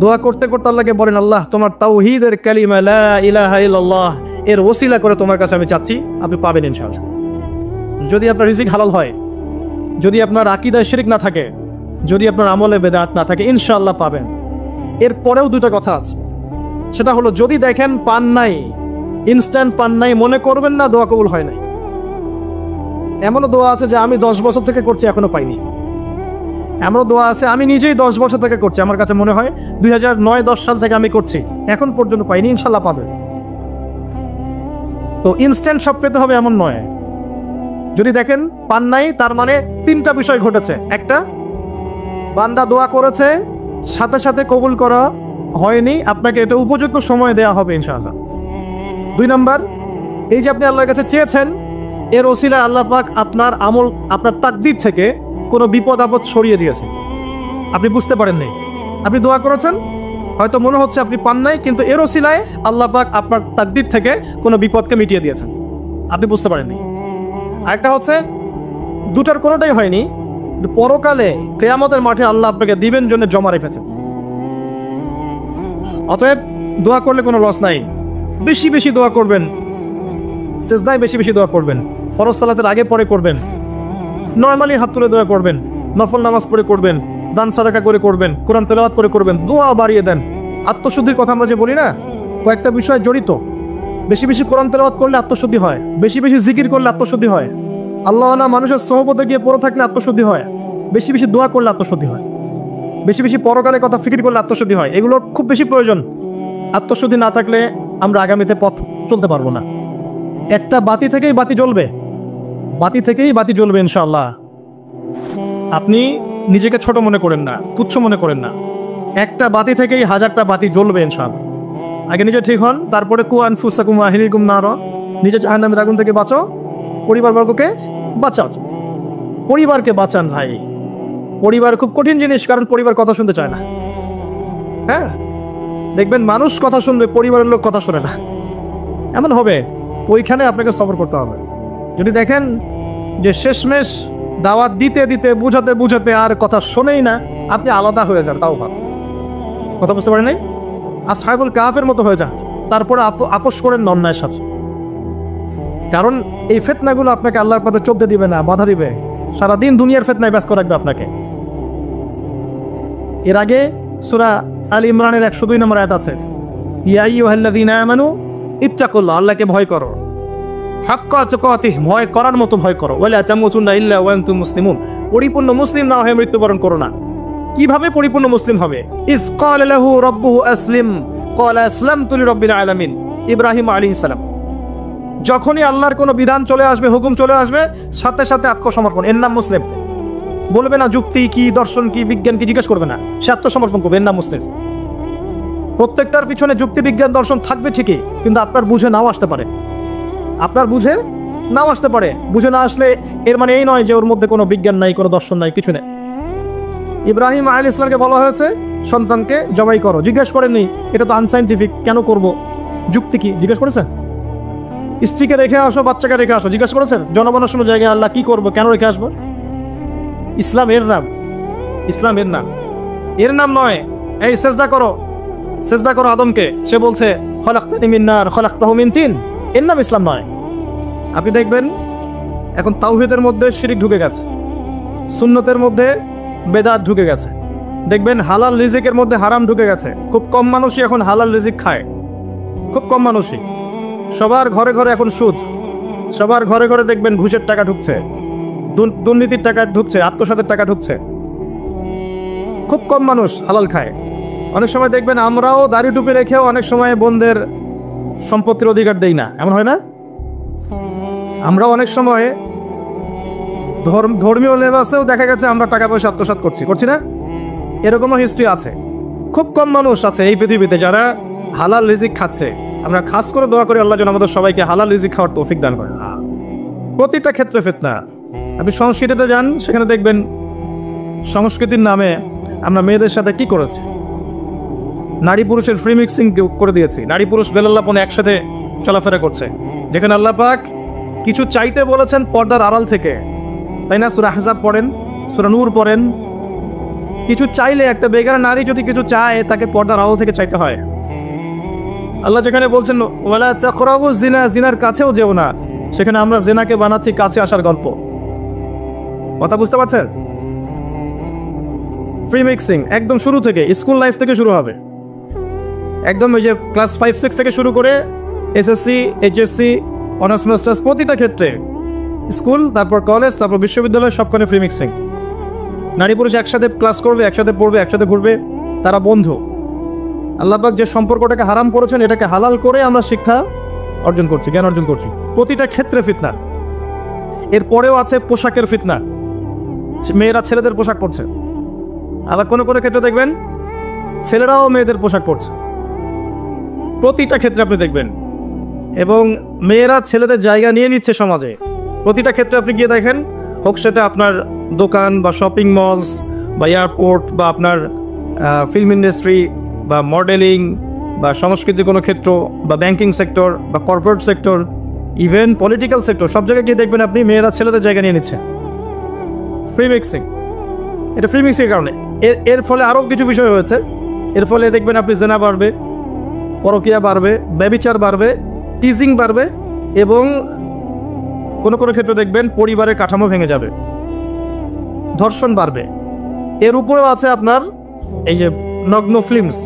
দোয়া করতে করতে আল্লাহকে বলেন আল্লাহ তোমার তাওহীদের কালিমা লা ইলাহা ইল্লাল্লাহ এর ওসিলা করে তোমার কাছে আমি চাচ্ছি, আপনি পাবেন ইনশাআল্লাহ। যদি আপনার রিজিক হালাল হয়, যদি আপনার আকীদায় শিরক না থাকে, যদি আপনার আমলে বেদাত না থাকে, ইনশাআল্লাহ পাবেন। এরপরেও 2টা কথা আছে, সেটা হলো যদি দেখেন পান নাই, ইনস্ট্যান্ট পান নাই, মনে করবেন না দোয়া কবুল হয় নাই। এমনও দোয়া আছে যে আমি 10 বছর থেকে করছি এখনো পাইনি। এমনও দোয়া আছে আমি নিজেই 10 বছর থেকে করছি, আমার কাছে মনে হয় 2009-10 সাল থেকে আমি করছি, এখন পর্যন্ত পাইনি, ইনশাআল্লাহ পাবে। তো ইনস্ট্যান্ট সব পেতে হবে এমন নয়। যদি দেখেন পান নাই, তার মানে 3টা বিষয় ঘটেছে। একটা, বান্দা দোয়া করেছে, সাথে সাথে কবুল করা হয়নি, আপনাকে এটা উপযুক্ত সময় দেওয়া হবে ইনশাআল্লাহ। 2 নাম্বার, এই যে আপনি আল্লাহর কাছে চেয়েছেন, এর ওসিলায় আল্লাহ পাক আপনার আমল, আপনার তাকদীর থেকে কোনো বিপদ আপদ সরিয়ে দিয়েছেন। আপনি বুঝতে পারেননি, আপনি দোয়া করেছেন, হয়তো মনে হচ্ছে আপনি পান নাই, কিন্তু এর ওসিলায় আল্লাহ পাক আপনার তাকদীর থেকে কোনো বিপদকে মিটিয়ে দিয়েছেন, আপনি বুঝতে পারেননি। আরেকটা হচ্ছে দুটার কোনোটাই হয়নি, পরকালে কিয়ামতের মাঠে আল্লাহ আপনাকে দিবেন জন্য জমা রেখেছেন। অতএব দোয়া করলে কোনো লস নাই, বেশি বেশি দোয়া করবেন, সিজদায় বেশি বেশি দোয়া করবেন, ফরজ সালাতের আগে পরে করবেন, নরমালি হাত তুলে দোয়া করবেন, নফল নামাজ পড়ে করবেন, দান সাদাকা করে করবেন, কোরআন তেলাওয়াত করে করবেন, দোয়া বাড়িয়ে দেন। আত্মশুদ্ধির কথা আমরা যে বলি না, কয়েকটা বিষয় জড়িত। বেশি বেশি কোরআন তেলাওয়াত করলে আত্মশুদ্ধি হয়, বেশি বেশি জিকির করলে আত্মশুদ্ধি হয়, আল্লাহ না মানুষের সহবতে গিয়ে পড়ে থাকলে আত্মশুদ্ধি হয়, বেশি বেশি দোয়া করলে আত্মশুদ্ধি হয়, বেশি বেশি পরকালের কথা ফিকির করলে আত্মশুদ্ধি হয়। এগুলোর খুব বেশি প্রয়োজন। আত্মশুদ্ধি না থাকলে আমরা আগামীতে পথ চলতে পারবো না। একটা বাতি থেকেই বাতি জ্বলবে, বাতি থেকেই বাতি জ্বলবে ইনশাআল্লাহ। আপনি নিজেকে ছোট মনে করেন না, তুচ্ছ মনে করেন না। একটা বাতি থেকেই হাজারটা বাতি জ্বলবে ইনশাআল্লাহ। আগে নিজে ঠিক হন, তারপরে কু আনফুসাকুম ওয়া আহলিকুম নারা, নিজে জাহান্নামের আগুন থেকে বাঁচো, পরিবারবর্গকে বাঁচাও। পরিবারকে বাঁচান ভাই। পরিবার খুব কঠিন জিনিস, কারণ পরিবার কথা শুনতে চায় না। হ্যাঁ, দেখবেন মানুষ কথা শুনবে, পরিবারের লোক কথা শোনে না, এমন হবে। ওইখানে আপনাকে সবর করতে হবে। যদি দেখেন যে শেষমেশ দাওয়াত দিতে দিতে বুঝাতে বুঝাতে আর কথা শোনেই না, আপনি আলাদা হয়ে যান, তাও ভালো। কথা বুঝতে পারেন নাই? আসহাবুল কাহাফের মতো হয়ে যান, তারপরে আপোষ করেন অন্যায়ের সাথে। কারণ এই ফিতনাগুলো আপনাকে আল্লাহর পথে চলতে দিবে না, বাধা দিবে। সারাদিন দুনিয়ার ফিতনায় ব্যস্ত রাখবে আপনাকে। এর আগে সূরা আল ইমরানের 102 নম্বর আয়াত আছে, ইয়া আইয়ুহাল্লাযীনা আমানু ইত্তাকুল্লাহ, আল্লাহকে ভয় করো, হাক্কা তুকাতিহ, ভয় করার মতো ভয় করো, ওয়ালা তামুতুন্না ইল্লা ওয়া আনতুম মুসলিমুন, পরিপূর্ণ মুসলিম না হয়ে মৃত্যুবরণ করো না। কিভাবে পরিপূর্ণ মুসলিম হবে? ইয ক্বালা লাহু রাব্বুহু আসলিম ক্বালা আসলামতু লিরাব্বিল আলামিন, ইব্রাহিম আলাইহিস সালাম। যখনই আল্লাহর কোনো বিধান চলে আসবে, হুকুম চলে আসবে, সাথে সাথে আত্মসমর্পণ, এর নাম মুসলিম। বলবে না যুক্তি কি, দর্শন কি, বিজ্ঞান কি, জিজ্ঞেস করবে না, সে আত্মসমর্পণ করবে, এর নাম মুসলিম। প্রত্যেকটার পিছনে যুক্তি, বিজ্ঞান, দর্শন থাকবে ঠিকই, কিন্তু আপনার বুঝে নাও আসতে পারে, আপনার বুঝে নাও আসতে পারে। বুঝে না আসলে এর মানে এই নয় যে ওর মধ্যে কোনো বিজ্ঞান নাই, কোনো দর্শন নাই, কিছু নেই। ইব্রাহিম আলাইহিস সালামকে বলা হয়েছে সন্তানকে জবাই করো, জিজ্ঞেস করেননি এটা তো আনসাইন্টিফিক, কেন করব, যুক্তি কি, জিজ্ঞেস করেছেন? স্ত্রীকে রেখে আসো, বাচ্চাকে রেখে আসো, জিজ্ঞেস করেছেন? জনমানুষের জায়গায় আল্লাহ কি করবো, কেন রেখে আসবো? ইসলাম এর নাম, ইসলাম এর নাম, এর নাম নয় এই সেজদা করো, সেজদা করো আদমকে, সে বলছে খলাকতানি মিন নার খলাকতাহু মিন তিন, এর নাম ইসলাম নয়। আপনি দেখবেন এখন তাওহীদের মধ্যে শিরক ঢুকে গেছে, সুন্নতের মধ্যে বেদাত ঢুকে গেছে, দেখবেন হালাল রিজিকের মধ্যে হারাম ঢুকে গেছে। খুব কম মানুষই এখন হালাল রিজিক খায়, খুব কম মানুষই। সবার ঘরে ঘরে এখন সুদ, সবার ঘরে ঘরে দেখবেন ঘুষের টাকা ঢুকছে, দুর্নীতির টাকা ঢুকছে, আত্মসাতের টাকা ঢুকছে। খুব কম মানুষ হালাল খায়। অনেক সময় দেখবেন আমরাও দাড়ি টুপি রেখেও অনেক সময় বোনদের সম্পত্তির অধিকার দেই না, এমন হয় না? আমরাও অনেক সময় ধর্মীয় লেবাসেও দেখা গেছে আমরা টাকা পয়সা আত্মসাৎ করছি না? এরকমও হিস্ট্রি আছে। খুব কম মানুষ আছে এই পৃথিবীতে যারা হালাল রিজিক খাচ্ছে। আমরা খাস করে দোয়া করি আল্লাহ যেন আমাদের সবাইকে হালাল রিজিক খাওয়ার তৌফিক দান করেন। প্রতিটা ক্ষেত্রে ফিতনা। আপনি সংস্কৃতিতে যান, সেখানে দেখবেন সংস্কৃতির নামে আমরা মেয়েদের সাথে কি করেছি, নারী পুরুষের ফ্রি মিক্সিং করে দিয়েছি। নারী পুরুষ বেলাল্লাপনে একসাথে চলাফেরা করছে, যেখানে আল্লাহ পাক কিছু চাইতে বলেছেন পর্দার আড়াল থেকে, তাই না? সূরা আহজাব পড়েন, সূরা নূর পড়েন। কিছু চাইলে, একটা বেগানা নারী যদি কিছু চায়, তাকে পর্দার আড়াল থেকে চাইতে হয়। আল্লাহ যেখানে বলছেন ওয়ালা তাকরাবু জিনা, জিনার কাছেও যেও না, সেখানে আমরা জিনাকে বানাচ্ছি কাছে আসার গল্প। কথা বুঝতে পারছেন? ফ্রি মিক্সিং একদম শুরু থেকে, স্কুল লাইফ থেকে শুরু হবে, একদম ওই যে ক্লাস 5-6 থেকে শুরু করে এসএসসি, এইচএসসি, অনার্স মাস্টার্স, প্রতিটা ক্ষেত্রে, স্কুল, তারপর কলেজ, তারপর বিশ্ববিদ্যালয়, সবখানে ফ্রি মিক্সিং। নারী পুরুষ একসাথে ক্লাস করবে, একসাথে পড়বে, একসাথে ঘুরবে, তারা বন্ধু। আল্লাহ পাক যে সম্পর্কটাকে হারাম করেছেন, এটাকে হালাল করে আমরা শিক্ষা অর্জন করছি, জ্ঞান অর্জন করছি। প্রতিটা ক্ষেত্রে ফিতনা। এরপরেও আছে পোশাকের ফিতনা, মেয়েরা ছেলেদের পোশাক পরছে, আবার কোনো কোনো ক্ষেত্রে দেখবেন ছেলেরাও মেয়েদের পোশাক পরছে। প্রতিটা ক্ষেত্রে আপনি দেখবেন, এবং মেয়েরা ছেলেদের জায়গা নিয়ে নিচ্ছে সমাজে। প্রতিটা ক্ষেত্রে আপনি গিয়ে দেখেন, হোক সেটা আপনার দোকান বা শপিং মলস বা এয়ারপোর্ট বা আপনার ফিল্ম ইন্ডাস্ট্রি বা মডেলিং বা সংস্কৃতির কোনো ক্ষেত্র বা ব্যাংকিং সেক্টর বা corporate sector, even political sector, সব জায়গায় গিয়ে দেখবেন আপনি মেয়েরা ছেলেদের জায়গা নিয়ে নিচ্ছে। ফ্রি মিক্সিং, এটা ফ্রি মিক্সিংয়ের কারণে। এর ফলে আরও কিছু বিষয় হয়েছে। এর ফলে দেখবেন আপনি জেনা বাড়বে, পরকীয়া বাড়বে, ব্যভিচার বাড়বে, টিজিং বাড়বে, এবং কোনো কোনো ক্ষেত্রে দেখবেন পরিবারের কাঠামো ভেঙে যাবে, ধর্ষণ বাড়বে। এর উপরেও আছে আপনার এই যে নগ্ন ফিল্মস,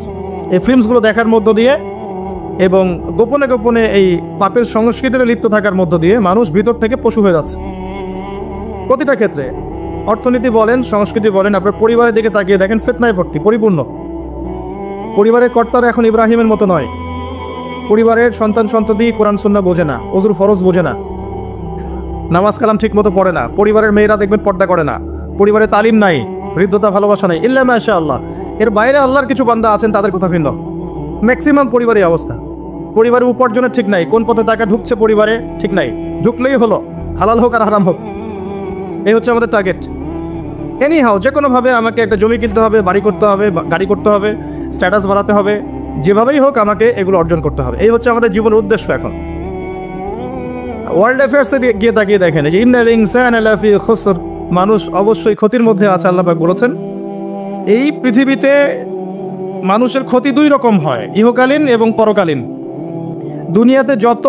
এই ফিল্মসগুলো দেখার মধ্য দিয়ে এবং গোপনে গোপনে এই পাপের সংস্কৃতিতে লিপ্ত থাকার মধ্য দিয়ে মানুষ ভিতর থেকে পশু হয়ে যাচ্ছে। প্রতিটা ক্ষেত্রে, অর্থনীতি বলেন, সংস্কৃতি বলেন, আপনার পরিবারের দিকে তাকিয়ে দেখেন ফিতনায় ভর্তি, পরিপূর্ণ। পরিবারের কর্তারা এখন ইব্রাহিমের মতো নয়। পরিবারের সন্তান সন্ততি কোরআন সুন্নাহ বোঝে না, ওযুর ফরজ বোঝে না, নামাজ কালাম ঠিক মতো পড়ে না। পরিবারের মেয়েরা দেখবেন পর্দা করে না। পরিবারে তালিম নাই, হৃদ্যতা, ভালোবাসা নাই, ইল্লা মাশাআল্লাহ। এর বাইরে আল্লাহর কিছু বান্দা আছেন, তাদের কথা ভিন্ন। ম্যাক্সিমাম পরিবারের অবস্থা। পরিবারের উপার্জনের ঠিক নাই, কোন পথে টাকা ঢুকছে পরিবারে ঠিক নাই, ঢুকলেই হলো, হালাল হোক আর হারাম হোক, এই হচ্ছে আমাদের টার্গেট। এনি হাও, যে কোনোভাবে আমাকে একটা জমি কিনতে হবে, বাড়ি করতে হবে, গাড়ি করতে হবে, স্ট্যাটাস বাড়াতে হবে, যেভাবেই হোক আমাকে এগুলো অর্জন করতে হবে। এই হচ্ছে আমাদের জীবনের উদ্দেশ্য। এখন ওয়ার্ল্ড অ্যাফেয়ার্সে গিয়ে তাকিয়ে দেখেন যে ইন্নাল ইনসানা লাফি খুসর, মানুষ অবশ্যই ক্ষতির মধ্যে আছে। আল্লাহ পাক বলেছেন এই পৃথিবীতে মানুষের ক্ষতি দুই রকম হয়, ইহকালীন এবং পরকালীন। দুনিয়াতে যত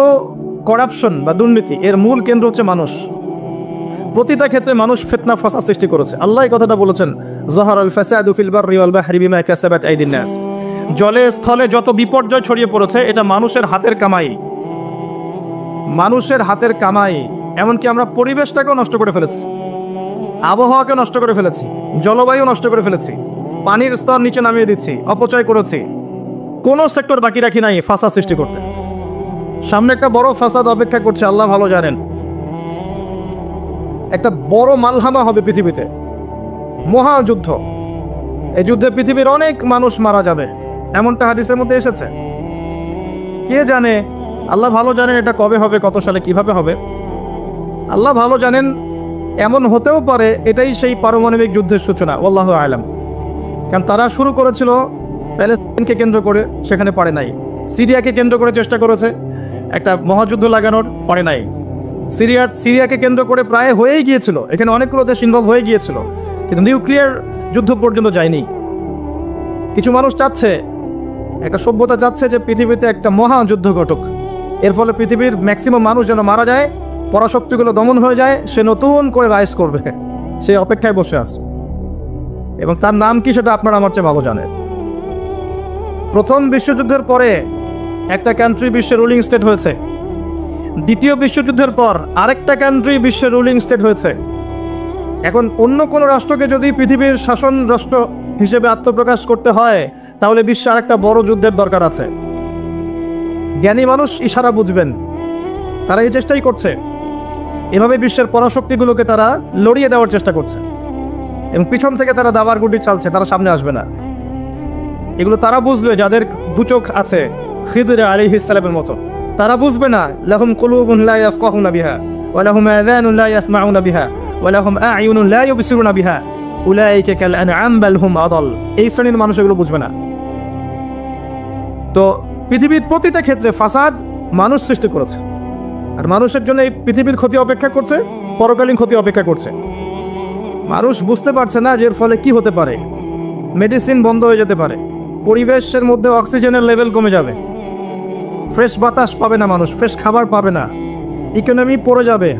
করাপশন বা দুর্নীতি, এর মূল কেন্দ্র হচ্ছে মানুষ। প্রতিটা ক্ষেত্রে মানুষ ফিতনা ফাসাদ সৃষ্টি করেছে। আল্লাহ এই কথাটা বলেছেন, যাহারাল ফাসাদু ফিল বাররি ওয়াল বাহরি বিমা কাসাবাত আইদিন নাস। জলে স্থলে যত বিপর্যয় ছড়িয়ে পড়েছে, এটা মানুষের হাতের কামাই, মানুষের হাতের কামাই। এমনকি আমরা পরিবেশটাকেও নষ্ট করে ফেলেছি, আবহাওয়াকে নষ্ট করে ফেলেছি, জলবায়ু নষ্ট করে ফেলেছি, পানির স্তর নিচে নামিয়ে দিচ্ছি, অপচয় করেছি। কোনো সেক্টর বাকি রাখি নাই ফাসাদ সৃষ্টি করতে। সামনে একটা বড় ফাসাদ অপেক্ষা করছে, আল্লাহ ভালো জানেন। একটা বড় মালহামা হবে পৃথিবীতে, মহাযুদ্ধ। এই যুদ্ধে পৃথিবীর অনেক মানুষ মারা যাবে, এমনটা হাদিসের মধ্যে এসেছে। কে জানে, আল্লাহ ভালো জানেন এটা কবে হবে, কত সালে, কিভাবে হবে, আল্লাহ ভালো জানেন। এমন হতেও পারে এটাই সেই পারমাণবিক যুদ্ধের সূচনা, আল্লাহু আ'লাম। কারণ তারা শুরু করেছিল প্যালেস্টাইনকে কেন্দ্র করে, সেখানে পারে নাই। সিরিয়াকে কেন্দ্র করে চেষ্টা করেছে একটা মহাযুদ্ধ লাগানোর, পারে নাই। সিরিয়াকে কেন্দ্র করে প্রায় হয়েই গিয়েছিল, এখানে অনেকগুলো দেশ ইনভলভ হয়ে গিয়েছিল, কিন্তু নিউক্লিয়ার যুদ্ধ পর্যন্ত যায়নি। কিছু মানুষ চাচ্ছে, একটা সভ্যতা চাচ্ছে যে পৃথিবীতে একটা মহাযুদ্ধ ঘটুক, এর ফলে পৃথিবীর ম্যাক্সিমাম মানুষ যেন মারা যায়, পরাশক্তিগুলো দমন হয়ে যায়, সে নতুন করে রাইজ করবে, সে অপেক্ষায় বসে আছে। এবং তার নাম কি সেটা আপনারা আমার চেয়ে ভালো জানেন। প্রথম বিশ্বযুদ্ধের পরে একটা কান্ট্রি বিশ্বের রুলিং স্টেট হয়েছে, দ্বিতীয় বিশ্বযুদ্ধের পর আরেকটা কান্ট্রি বিশ্বের রুলিং স্টেট হয়েছে। এখন অন্য কোনো রাষ্ট্রকে যদি পৃথিবীর শাসন রাষ্ট্র হিসেবে আত্মপ্রকাশ করতে হয়, তাহলে বিশ্বে আরেকটা বড় যুদ্ধের দরকার আছে। জ্ঞানী মানুষ ইশারা বুঝবেন, তারা এই চেষ্টাই করছে। এভাবে বিশ্বের পরাশক্তিগুলোকে তারা লড়িয়ে দেওয়ার চেষ্টা করছে, এবং পিছন থেকে তারা দাবার গুটি চালছে, তারা সামনে আসবে না। এগুলো তারা বুঝবে যাদের দু চোখ আছে, খিদর আলাইহিস সালামের মতো। তারা বুঝবে না, লাহুম কুলুবুন লা ইয়াফকাহুনা বিহা ওয়া লাহুম আযানুন লা ইয়াসমাউনা বিহা ওয়া লাহুম আ'য়ুনুন লা ইউবসিরুনা বিহা উলাইকা কাল আনআম বাল হুম আদাল। এই শ্রেণীর মানুষ এগুলো বুঝবে না। তো পৃথিবীর প্রতিটা ক্ষেত্রে ফাসাদ মানুষ সৃষ্টি করেছে, আর মানুষের জন্য এই পৃথিবীর ক্ষতি অপেক্ষা করছে, পরকালীন ক্ষতি অপেক্ষা করছে। মানুষ বুঝতে পারছে না যে এর ফলে কি হতে পারে। মেডিসিন বন্ধ হয়ে যেতে পারে, পরিবেশের মধ্যে অক্সিজেনের লেভেল কমে যাবে, ফ্রেশ বাতাস পাবে না মানুষ, ফ্রেশ খাবার পাবে না, ইকোনমি পড়ে যাবে,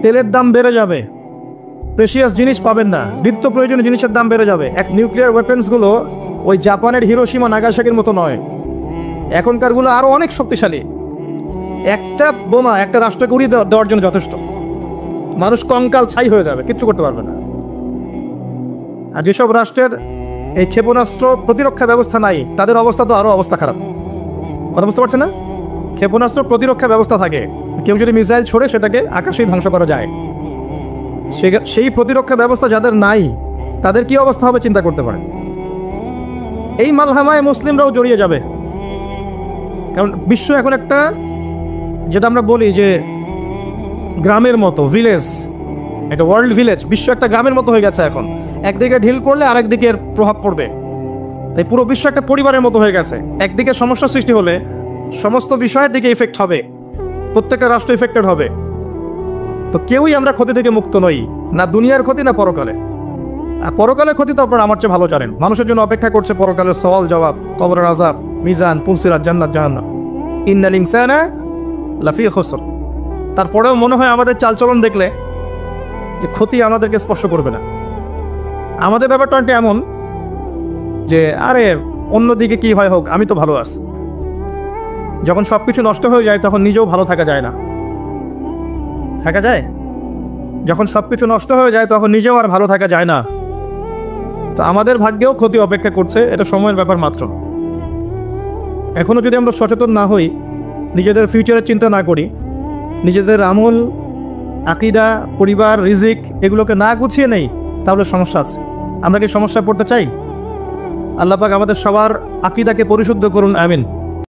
তেলের দাম বেড়ে যাবে, প্রেশিয়াস জিনিস পাবেন না, নিত্য প্রয়োজনীয় জিনিসের দাম বেড়ে যাবে। এক নিউক্লিয়ার ওয়েপেন্সগুলো ওই জাপানের হিরোশিমা নাগাসাকির মতো নয়, এখনকারগুলো আরও অনেক শক্তিশালী। একটা বোমা একটা রাষ্ট্রকে উড়িয়ে দেওয়ার জন্য যথেষ্ট। মানুষ কঙ্কাল ছাই হয়ে যাবে, কিচ্ছু করতে পারবে না। আর যেসব রাষ্ট্রের এই ক্ষেপণাস্ত্র প্রতিরক্ষা ব্যবস্থা নাই, তাদের অবস্থা তো আরও অবস্থা খারাপ। কথা বুঝতে পারছে না? ক্ষেপণাস্ত্র প্রতিরক্ষা ব্যবস্থা থাকে, কেউ যদি মিসাইল ছোড়ে সেটাকে আকাশেই ধ্বংস করা যায়। সেই প্রতিরক্ষা ব্যবস্থা যাদের নাই, তাদের কি অবস্থা হবে চিন্তা করতে পারেন। এই মালহামায় মুসলিমরাও জড়িয়ে যাবে। কারণ বিশ্ব এখন একটা, যেটা আমরা বলি যে গ্রামের মতো, ভিলেজ, এটা ওয়ার্ল্ড ভিলেজ, বিশ্ব একটা গ্রামের মতো হয়ে গেছে এখন। একদিকে ঢিল করলে আরেক দিকের প্রভাব পড়বে, তাই পুরো বিশ্ব একটা পরিবারের মতো হয়ে গেছে। একদিকে সমস্যা সৃষ্টি হলে সমস্ত বিষয়ের দিকে ইফেক্ট হবে, প্রত্যেকটা রাষ্ট্র ইফেক্টেড হবে। তো কেউই আমরা ক্ষতি থেকে মুক্ত নই, না দুনিয়ার ক্ষতি না পরকালে। আর পরকালের ক্ষতি তো আপনারা আমার চেয়ে ভালো জানেন। মানুষের জন্য অপেক্ষা করছে পরকালের সওয়াল জবাব, কবরের আযাব, মিজান, পুলসিরাত, জান্নাত, জাহান্নাম। ইন্নাল ইনসানা লাফি খুসর। তারপরেও মনে হয় আমাদের চালচলন দেখলে যে ক্ষতি আমাদেরকে স্পর্শ করবে না। আমাদের ব্যাপারটা এমন যে আরে অন্যদিকে কি হয় হোক, আমি তো ভালো আছি। যখন সবকিছু নষ্ট হয়ে যায় তখন নিজেও ভালো থাকা যায় না, থাকা যায়? যখন সবকিছু নষ্ট হয়ে যায় তখন নিজেও আর ভালো থাকা যায় না। তো আমাদের ভাগ্যেও ক্ষতি অপেক্ষা করছে, এটা সময়ের ব্যাপার মাত্র। এখনো যদি আমরা সচেতন না হই, নিজেদের ফিউচারের চিন্তা না করি, নিজেদের আমল, আকীদা, পরিবার, রিজিক এগুলোকে না গুছিয়ে নেই, তাহলে সমস্যা আছে। আমরা কি সমস্যায় পড়তে চাই? আল্লাহ পাক আমাদের সবার আকীদাকে পরিশুদ্ধ করুন, আমিন।